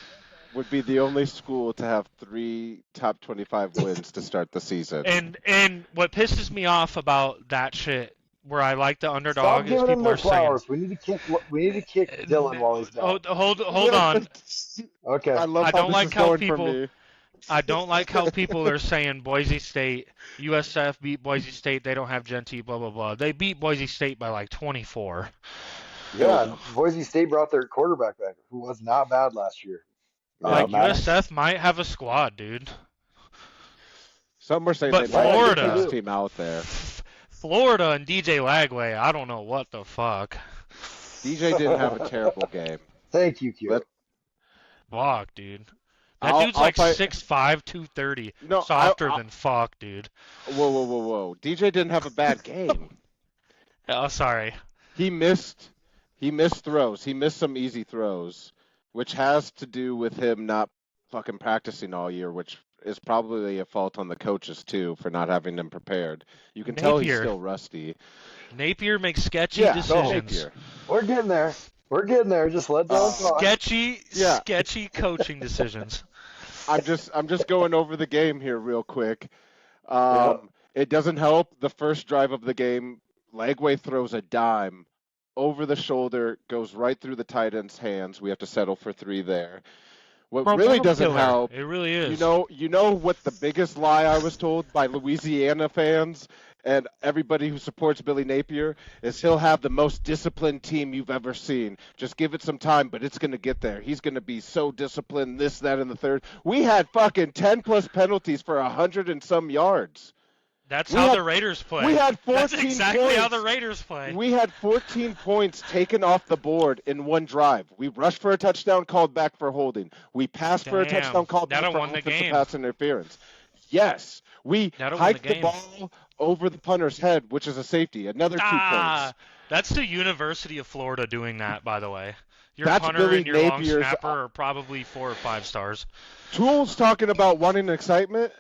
would be the only school to have 3 top 25 wins to start the season. And what pisses me off about that shit where I like the Stop underdog is giving him people their are saying. flowers. We need to kick Dylan while he's down. Hold on. Okay. I love I how don't this like is how going people. for me. I don't like how people are saying Boise State, USF beat Boise State. They don't have Genty. Blah blah blah. They beat Boise State by like 24. Yeah, Boise State brought their quarterback back, who was not bad last year. Like Maddox. USF might have a squad, dude. Some are saying But they might have Florida- the best team out there. Florida and DJ Lagway, I don't know what the fuck. DJ didn't have a terrible game. Thank you, Q. Let- Fuck, dude. That I'll- dude's I'll like fight- 6'5", 230. No, Softer than fuck, dude. Whoa. DJ didn't have a bad game. Oh, sorry. He missed throws. He missed some easy throws, which has to do with him not fucking practicing all year, which is probably a fault on the coaches too for not having them prepared. You can tell he's Napier. still rusty. Napier makes sketchy Yeah, decisions. Napier. We're getting there. We're getting there. Just let Dylan talk. Sketchy coaching decisions. I'm just going over the game here real quick. Yep. It doesn't help. The first drive of the game, Lagway throws a dime over the shoulder, goes right through the tight end's hands. We have to settle for 3 there. What really doesn't Killer. help, It really is. you know what the biggest lie I was told by Louisiana fans and everybody who supports Billy Napier is he'll have the most disciplined team you've ever seen. Just give it some time, but it's going to get there. He's going to be so disciplined, this, that, and the third. We had fucking 10-plus penalties for 100 and some yards. That's we how had- the Raiders play. We had 14 That's exactly how points. the Raiders play. We had 14 points taken off the board in one drive. We rushed for a touchdown, called back for holding. We passed for a Damn. touchdown, called back That'd for won the offensive game. pass interference. Yes, we That'd won the hiked the game. ball over the punter's head, which is a safety. Another 2 points. That's the University of Florida doing that, by the way. Your That's punter Billy and your long Napier's- snapper are probably 4 or 5 stars. Tool's talking about wanting excitement.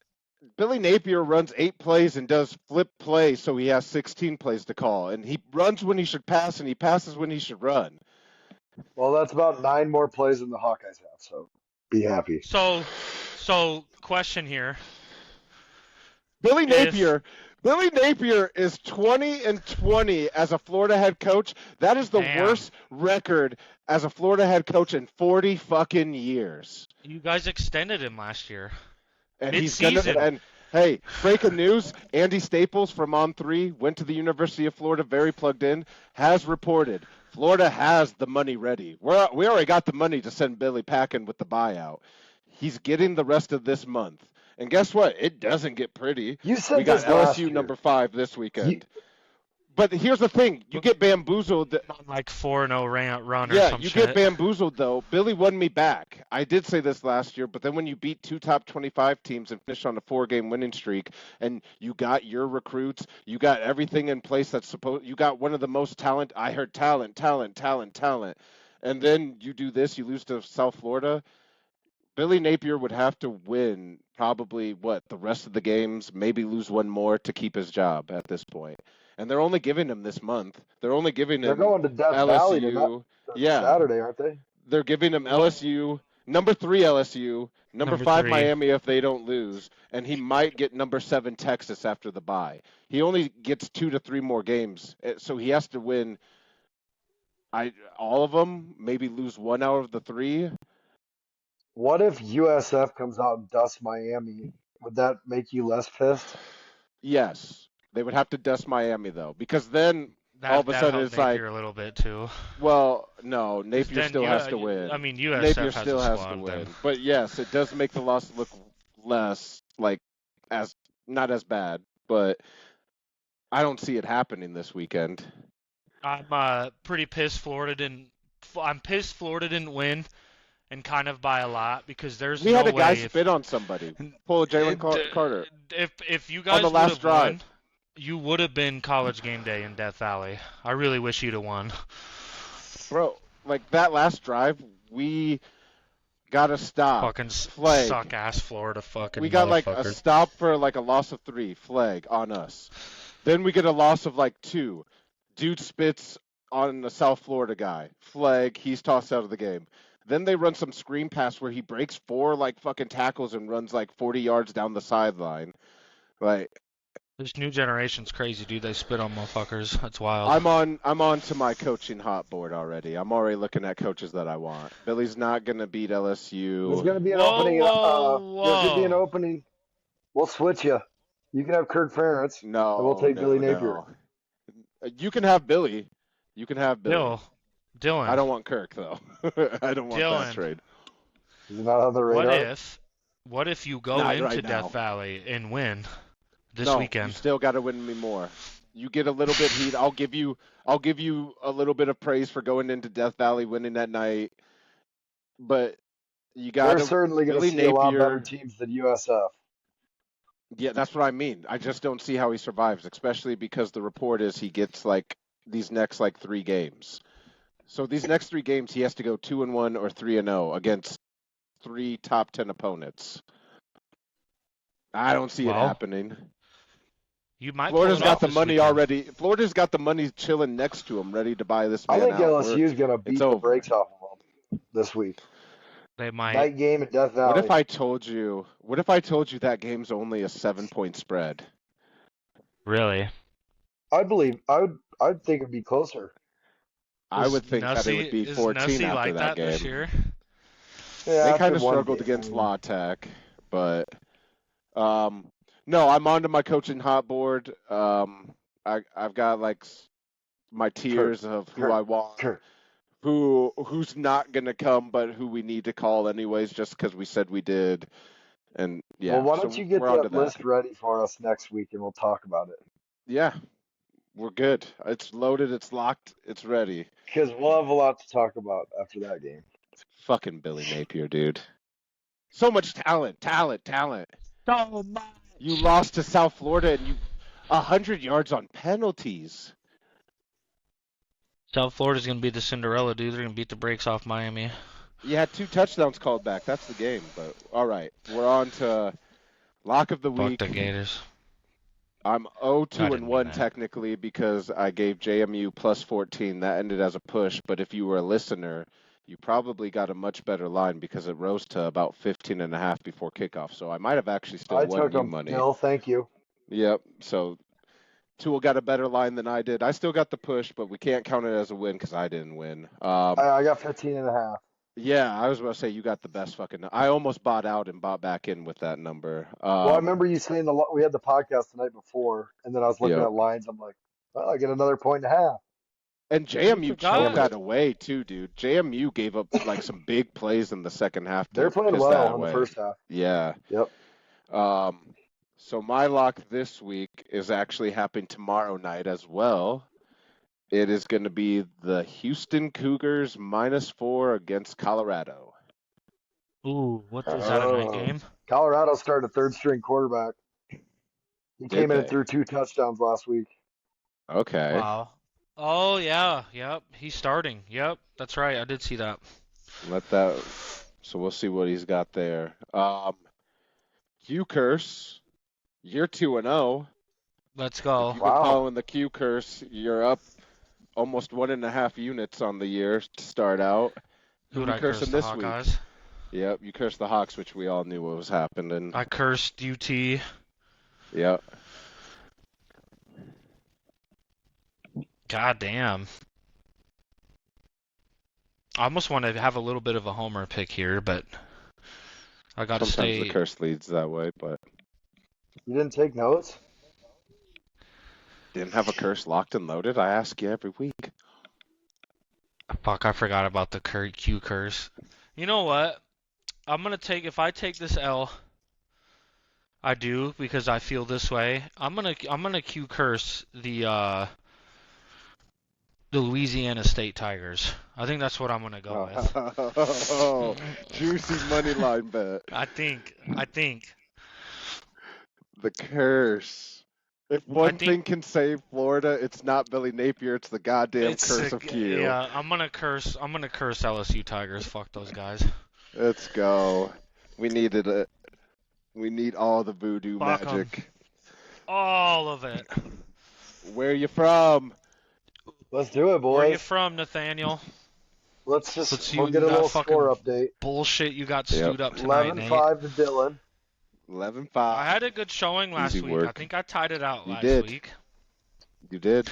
Billy Napier runs 8 plays and does flip plays, so he has 16 plays to call. And he runs when he should pass, and he passes when he should run. Well, that's about 9 more plays than the Hawkeyes have, so be happy. So question here. Billy If- Napier is 20-20 as a Florida head coach. That is the Damn. worst record as a Florida head coach in 40 fucking years. You guys extended him last year. And Mid-season. and hey, breaking news, Andy Staples from On3 went to the University of Florida, very plugged in, has reported Florida has the money ready. We already got the money to send Billy packing with the buyout. He's getting the rest of this month. And guess what? It doesn't get pretty. You said We got this last LSU year. number 5 this weekend. But here's the thing: you get bamboozled. On like 4-0 run or Yeah, some you shit. get bamboozled though. Billy won me back. I did say this last year, but then when you beat 2 top 25 teams and finish on a 4-game winning streak, and you got your recruits, you got everything in place that's supposed. You got one of the most talent. I heard talent, and then you do this. You lose to South Florida. Billy Napier would have to win probably the rest of the games, maybe lose one more to keep his job at this point. And they're only giving him this month. They're only giving They're him going to Death Valley LSU. tonight, Yeah. Saturday, aren't they? They're giving him LSU, number 3 LSU, number Number 5 3. Miami if they don't lose, and he might get number 7 Texas after the bye. He only gets 2 to 3 more games, so he has to win all of them, maybe lose 1 out of the 3. What if USF comes out and dusts Miami? Would that make you less pissed? Yes. They would have to dust Miami, though, because then That, all of a that sudden helped it's like, Napier a little bit too. well, no, Napier Then still has to win. I mean, USF Napier has still a has squad to win. then. But yes, it does make the loss look less as not as bad, but I don't see it happening this weekend. I'm pretty pissed I'm pissed Florida didn't win, and kind of by a lot, because there's We no had a guy way spit on somebody. Pull a Jalen Carter. If you guys the would last have drive. won, you would have been College Game Day in Death Valley. I really wish you'd have won. Bro, like that last drive, we got a stop. Fucking flag. suck ass Florida fucking We got like a motherfuckers. stop for like a loss of 3, flag on us. Then we get a loss of like 2. Dude spits on the South Florida guy. Flag, he's tossed out of the game. Then they run some screen pass where he breaks 4 like fucking tackles and runs like 40 yards down the sideline. Like This new generation's crazy, dude. They spit on motherfuckers. That's wild. I'm on to my coaching hot board already. I'm already looking at coaches that I want. Billy's not gonna beat There's LSU. going to be an Whoa, opening. whoa, There could be an whoa. opening. We'll switch you. You can have Kirk Ferentz, and we'll No, take Billy no, Napier. no. You can have Billy. You can have Billy. Dylan. I don't want Kirk though. I don't want Dylan. that trade. Is he not on the radar? What if you go Not into right now. Death Valley and win this No, weekend? you still got to win me more. You get a little bit heat. I'll give you a little bit of praise for going into Death Valley, winning that night. But you got They're to certainly going to Billy see a lot Napier. better teams than USF. Yeah, that's what I mean. I just don't see how he survives, especially because the report is he gets like these next like 3 games. So these next 3 games he has to go 2-1 or 3-0 against 3 top 10 opponents. I don't see it Well, happening. You might Florida's pull it got off the this money weekend. already. Florida's got the money chilling next to him, ready to buy this I man think out. LSU is going to beat the over. brakes off of them this week. They might. Night game at Death Valley. What if I told you that game's only a 7-point spread? Really? I'd think it'd be closer. I would think that it would be 14 Nussie after like that game. this year? Yeah, They after kind of one struggled game, against I mean, La Tech, but no, I'm onto my coaching hot board. I've got like my tiers of who Kurt, I want, Kurt. who's not gonna come, but who we need to call anyways, just because we said we did. And yeah, Well, why don't so you get we're onto that list ready for us next week, and we'll talk about it. Yeah, we're good. It's loaded. It's locked. It's ready. Because we'll have a lot to talk about after that game. Fucking Billy Napier, dude. So much talent. So much. You lost to South Florida and 100 yards on penalties. South Florida's going to be the Cinderella, dude. They're going to beat the brakes off Miami. You had 2 touchdowns called back. That's the game. But all right, we're on to lock of the Fuck week. the Gators. I'm I didn't 0-2-1 mean that. technically because I gave JMU plus 14. That ended as a push. But if you were a listener, you probably got a much better line because it rose to about 15.5 before kickoff. So I might have actually still I won took you them. money. No, thank you. Yep. So Tua got a better line than I did. I still got the push, but we can't count it as a win because I didn't win. I got 15.5. Yeah, I was about to say you got the best fucking. I almost bought out and bought back in with that number. Well, I remember you saying we had the podcast the night before, and then I was looking Yep. at lines. I'm like, well, I get another 1.5. And JMU forgot. choked that away too, dude. JMU gave up like some big plays in the second half. To They're playing piss that well in the away. first half. Yeah. Yep. So my lock this week is actually happening tomorrow night as well. It is going to be the Houston Cougars -4 against Colorado. Ooh, what is that a night Oh. game? Colorado started a third-string quarterback. He came in and they? threw 2 touchdowns last week. Okay. Wow. Oh, yeah. Yep. He's starting. Yep. That's right. I did see that. So we'll see what he's got there. Q Curse, you're 2-0. Let's If go. you've been Wow. following the Q Curse, you're up almost 1.5 units on the year to start out. Who'd you I curse? cursing The this week? Hawkeyes? Yep, you cursed the Hawks, which we all knew what was happening. I cursed UT. Yep. God damn. I almost want to have a little bit of a homer pick here, but I got to Sometimes stay. the curse leads that way, but You didn't take notes? didn't have a curse locked and loaded. I ask you every week. Fuck, I forgot about the Q curse. You know what? If I take this L, I do because I feel this way. I'm gonna Q curse the Louisiana State Tigers. I think that's what I'm gonna go with. Oh, juicy money line bet. I think. The curse. If one thing can save Florida, it's not Billy Napier. It's the goddamn curse of Q. Yeah, I'm gonna curse LSU Tigers. Fuck those guys. Let's go. We needed it. We need all the voodoo Fuck 'em. magic. All of it. Where you from? Let's do it, Where you boys. from, Nathaniel? We'll see get what a you got little fucking- score update. Bullshit you got stewed up tonight, Nate. 11-5 to Dylan. 11-5. I had a good showing last Easy week. I work. think I tied it out You last did. week. You did.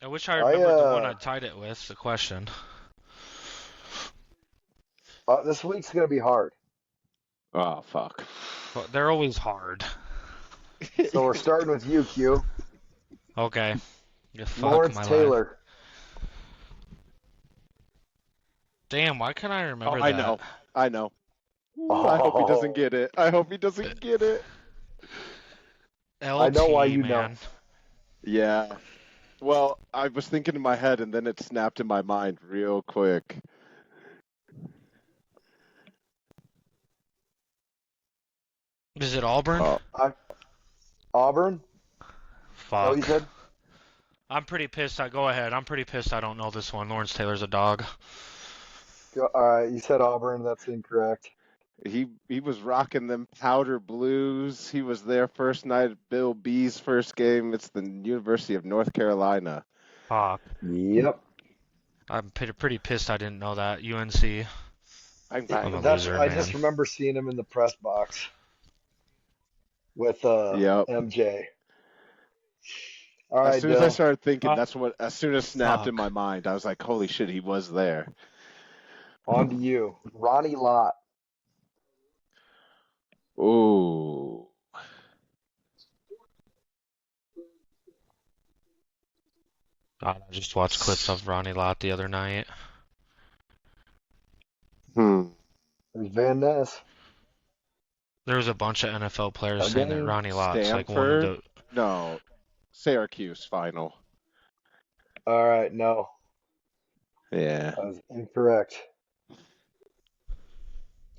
I wish I I remembered the one I tied it with. The question. this week's gonna be hard. Oh, fuck. But they're always hard. So we're starting with you, Q. Okay. Yeah, fuck Lawrence my life. Taylor. Damn, why can't I remember Oh, that? I know. I hope he doesn't get it. I hope he doesn't get it. LT, I know why you know. man. Yeah. Well, I was thinking in my head, and then it snapped in my mind real quick. Is it Auburn? Oh, Auburn? Oh, you Fuck. said? I'm pretty pissed. Go ahead. I'm pretty pissed I don't know this one. Lawrence Taylor's a dog. Alright, you said Auburn. That's incorrect. he was rocking them powder blues. He was there first night at Bill B's first game. It's the University of North Carolina. Fuck. Yep. I'm pretty pissed I didn't know that. UNC. I'm a loser, I man. just remember seeing him in the press box with Yep. MJ. All right, As soon as I Dill. started thinking, Uh, that's what. As soon as snapped in fuck. my mind, I was like, "Holy shit, he was there." On to you. Ronnie Lott. Ooh. God, I just watched clips of Ronnie Lott the other night. Hmm. There's Van Ness. There was a bunch of NFL players saying that Again, Ronnie Lott's like one of Stanford? the. No. Syracuse final. All right, no. Yeah. That was incorrect.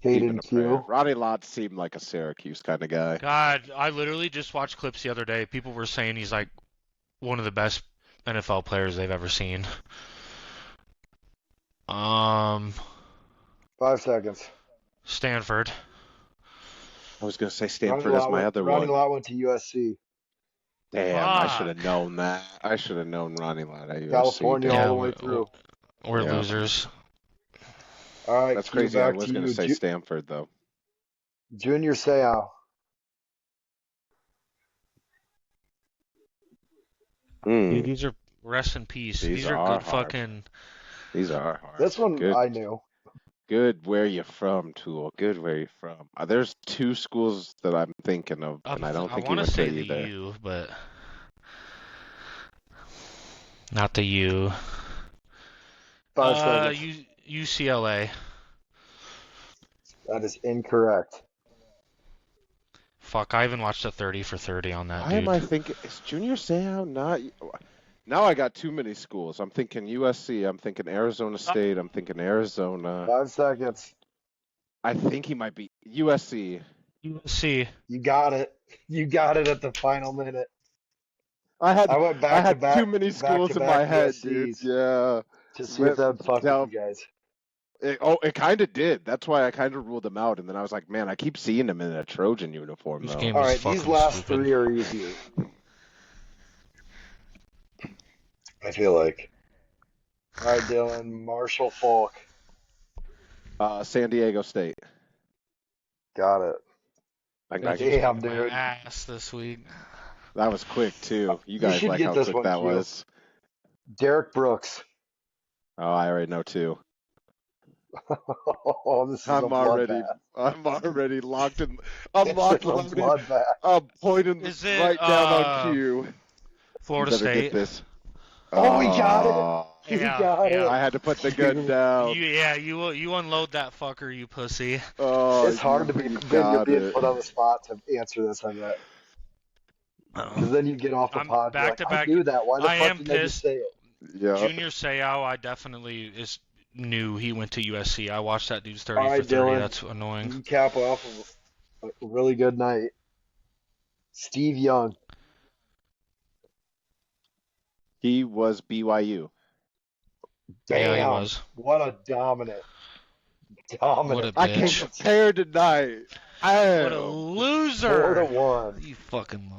Keeping Hayden a prayer. Q. Ronnie Lott seemed like a Syracuse kind of guy. God, I literally just watched clips the other day. People were saying he's like one of the best NFL players they've ever seen. 5 seconds. Stanford. I was gonna say Stanford as my other Ronnie one. Lott went to USC. Damn, I should Fuck. have known that. I should have known Ronnie Lott at USC. California Yeah, all the way through. We're Yeah. losers. All right, That's Q, crazy. I back was to gonna you. say Stanford though. Junior Seau. Dude, these are rest in peace. These These are are good hard. fucking. These are hard. This one Good. I knew. Good where you from, Tool. Good where you from. There's two schools that I'm thinking of, and I don't think you want went to say to the either. U, but not the U. 5 seconds. UCLA. That is incorrect. Fuck, I even watched a 30 for 30 on that, Why dude. am I thinking? Is Junior Seau not? Now I got too many schools. I'm thinking USC. I'm thinking Arizona State. I'm thinking Arizona. 5 seconds. I think he might be USC. USC. You got it. You got it at the final minute. I I went back to had back. too many schools in my head, dude. USCs Yeah. to see if that would fuck Now, with you guys. it kind of did. That's why I kind of ruled him out. And then I was like, man, I keep seeing him in a Trojan uniform This though. game All is right, fucking these last stupid. 3 are easier. I feel like. All right, Dylan. Marshall Falk. San Diego State. Got it. I Damn, My dude. ass this week. That was quick too. You guys should like get how this quick one, that Q. was. Derek Brooks. Oh, I already know too. Oh, this is a I'm already locked in. I'm locked This is a loaded. bloodbath. I'm pointing Is it, right down on Q. Florida You better State. get this. Oh, he got it. Oh, He Yeah, got yeah. it. I had to put the gun down. You unload that fucker, you pussy. Oh, It's hard to be you Ben, you're got being it. put on the spot to answer this, I bet. Because then you get off the I'm pod. You're back like, to I back. knew that. Why the I fuck am didn't I just pissed. say it? Yeah. Junior Seau, I definitely knew he went to USC. I watched that dude's 30 All right, for 30. Dylan. That's annoying. You cap off a really good night. Steve Young. He was BYU. Damn. Yeah, he was. What a dominant. What a I came bitch. prepared tonight. What a Damn. loser. 4-1. You fucking.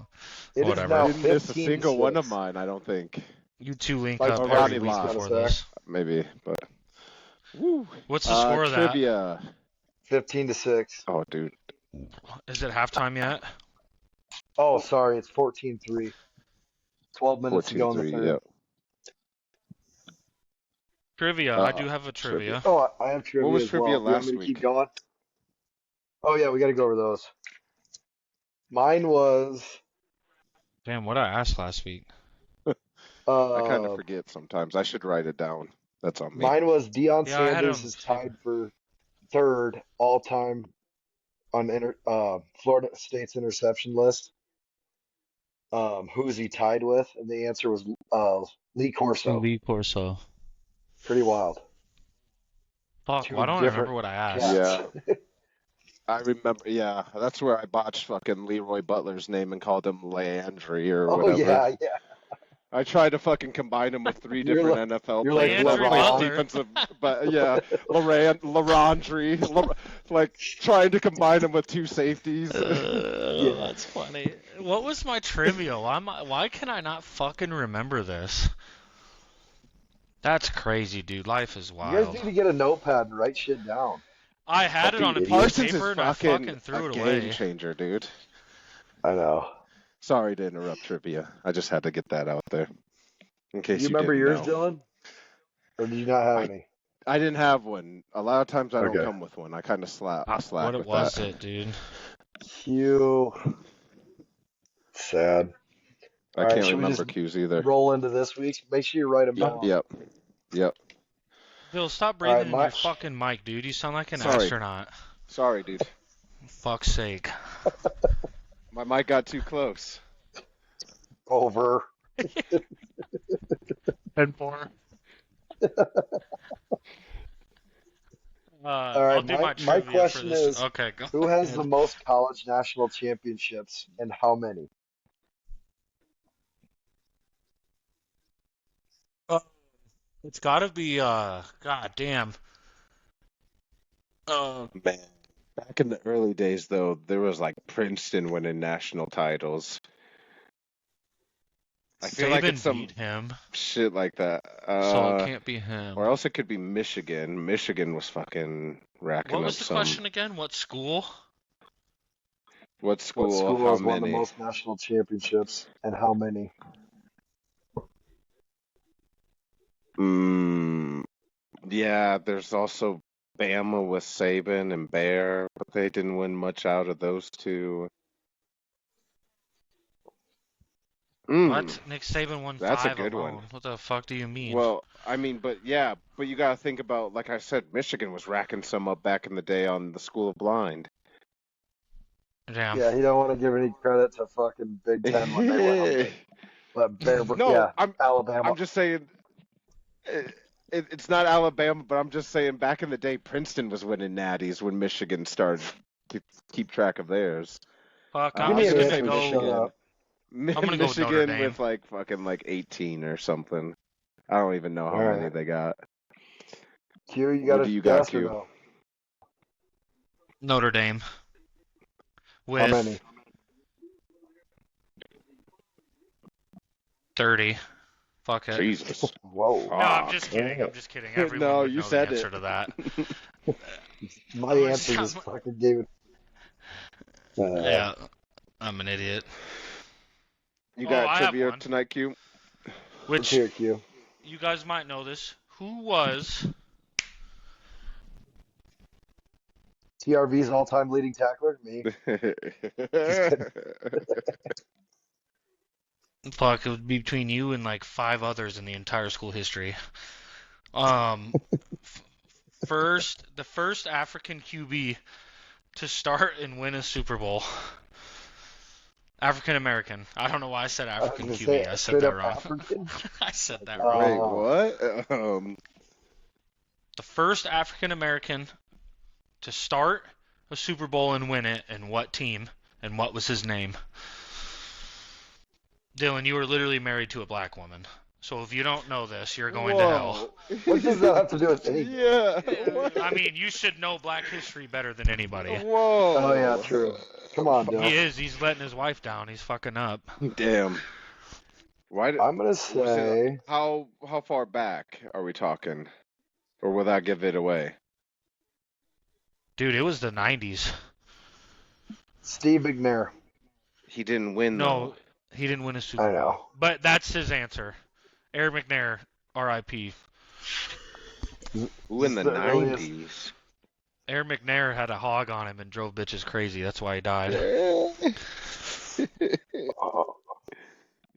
It is Whatever. now Didn't miss a 15 single one of 6. mine, I don't think. You two link Like up Ronnie every week Lott. before Got a this. Maybe, but. Woo. What's the score of that? Trivia. 15-6. Oh, dude. Is it halftime yet? Oh, sorry, it's 14-3. 12 minutes to go in the 14-3. third. Yep. Trivia. I do have a trivia. Oh, I have What trivia was as trivia well. You want last me to keep week? going? Oh yeah, we got to go over those. Mine was Damn, what I asked last week. I kind of uh forget sometimes. I should write it down. That's on me. mine was Deion Yeah, I had it Sanders on the is paper. tied for third all time on Florida State's interception list. Who is he tied with? And the answer was Lee Corso. Lee Corso. Pretty wild. Fuck, why Two don't I different remember what I asked? cats. Yeah, I remember. Yeah, that's where I botched fucking Leroy Butler's name and called him Landry or Oh whatever. yeah, yeah. I tried to fucking combine him with three You're different like NFL you're like players that Landry played LeBron. Butler. defensive, but yeah, Larondry, like trying to combine him with two safeties. Yeah. That's funny. What was my trivia? Why can I not fucking remember this? That's crazy, dude. Life is You guys wild. need to get a notepad and write shit down. I had it Fucking on a piece of idiot. Parsons is paper and I fucking fucking threw a it game away. changer, dude. I know. Sorry to interrupt trivia. I just had to get that out there in Do case you you remember didn't yours, know. Dylan? Or did you not have I any? I didn't have one. A lot of times I don't Okay. come with one. I kind of slack What with was that. it, dude? Q. Sad. I All right, can't should we remember just Q's either. roll into this week? Make sure you write them down. Yep. Yep. Bill, stop All right, breathing in your fucking mic, dude. You sound like an Sorry. astronaut. Sorry, dude. Fuck's sake. My mic got too close. Over. And four. All right, I'll do my my trivia question for this. is, Okay, go who has ahead. the most college national championships and how many? It's gotta be, god damn. Man. Back in the early days, though, there was like Princeton winning national titles. I feel like it's Saban some beat him, shit like that. so it can't be him. Or else it could be Michigan. Michigan was fucking racking What up was the some. question again? What school? What What school? school How has won the many? most national championships and how many? Yeah, there's also Bama with Saban and Bear, but they didn't win much out of those two. What? Nick Saban won That's a 5 good alone. one. What the fuck do you mean? Well, I mean, but yeah, but you gotta think about, like I said, Michigan was racking some up back in the day on the School of Blind. Damn. Yeah, he don't want to give any credit to fucking Big Ten when they win them. But No, yeah, I'm Alabama. just saying it's not Alabama, but I'm just saying back in the day, Princeton was winning natties when Michigan started to keep track of theirs. Fuck, Give I'm me just an gonna answer. go. Shut up. gonna go with Notre Michigan Dame. with like fucking like 18 or something. I don't even know how All many right. they got. Q, you What got do a you got, guess or Q? no? Notre Dame. How With many? 30. Fuck it. Jesus. Whoa. No, I'm Fuck. just kidding. I'm just kidding. Everyone No, would you know said the answer it. to that. My I'm answer just- just fucking gave it. Yeah, I'm an idiot. You Oh, got I have trivia one. tonight, Q? Let's Which hear it, Q. you guys might know this. Who was TRV's all-time leading tackler? Me. fuck? It would be between you and like 5 others in the entire school history. The first African QB to start and win a Super Bowl. African American. I don't know why I said I was African gonna QB. say I said straight that up wrong. African. I said that Oh. wrong. Wait, what? The first African American to start a Super Bowl and win it, and what team, and what was his name? Dylan, you were literally married to a black woman. So if you don't know this, you're going to hell. What does that have to do with anything? Yeah. What? I mean, you should know black history better than anybody. Whoa. Oh yeah, true. Come on, He Dylan. is. He's letting his wife down. He's fucking up. Damn. Why did, I'm gonna was it, say how far back are we talking? Or will that give it away? Dude, it was the 90s. Steve McNair. He didn't win No, he didn't win a Super I Bowl. know. But that's his answer. Eric McNair, R.I.P. though. Who in the That really is- 90s? Eric McNair had a hog on him and drove bitches crazy. That's why he died. Oh,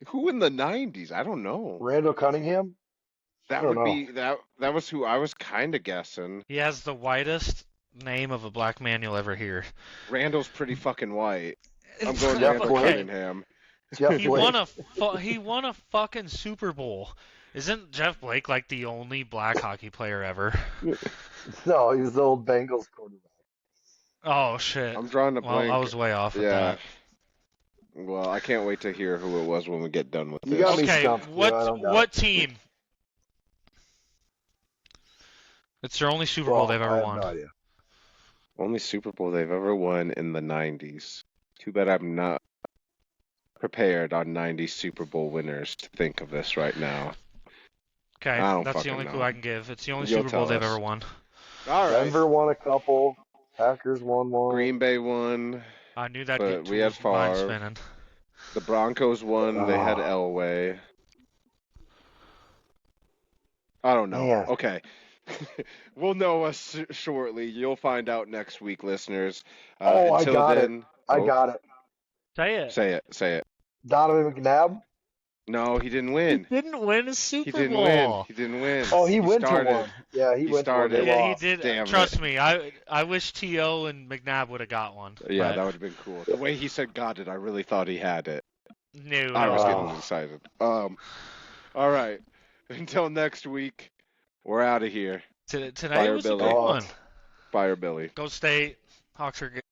Who in the 90s? I don't know. Randall Cunningham? I That don't would know. be that was who I was kind of guessing. He has the whitest name of a black man you'll ever hear. Randall's pretty fucking white. I'm going Jeff Randall Blake. Cunningham. Jeff He Blake. won a fucking Super Bowl. Isn't Jeff Blake like the only black hockey player ever? No, he was the old Bengals quarterback. Oh shit. I'm drawing a Well, blank. I was way off with Yeah. that. Well, I can't wait to hear who it was when we get done with You this. got me Okay, stumped, Q, I don't got what team? It's their only Super Bowl Well, they've I ever have won. no idea. Only Super Bowl they've ever won in the 90s. Too bad I'm not prepared on 90s Super Bowl winners to think of this right now. Okay, I don't that's the fucking only clue know. I can give. It's the only You'll Super Bowl tell they've us. ever won. All right. Denver won a couple. Packers won one. Green Bay won. I knew that'd But get we had Tool's mind Favre. spinning. The Broncos won. They had Oh. Elway. I don't know. Man. Okay. We'll know us shortly. You'll find out next week, listeners. Oh, I until got it. then, I oh, got it. Say it. Say it. Say it. Donovan McNabb. No, he didn't win. didn't win a Super He didn't Bowl. win. He didn't win. Oh, he went started. to one. Yeah, he He went started. to one. They Yeah, he lost. did. Damn Trust me, I wish T.O. and McNabb would have got one. Yeah, but that would have been cool. The way he said "got it," I really thought he had it. no. I was Oh. getting excited. All right. Until next week, we're out of here. Tonight Fire was a Billy. good one. Fire Billy. Go State. Hawks are good.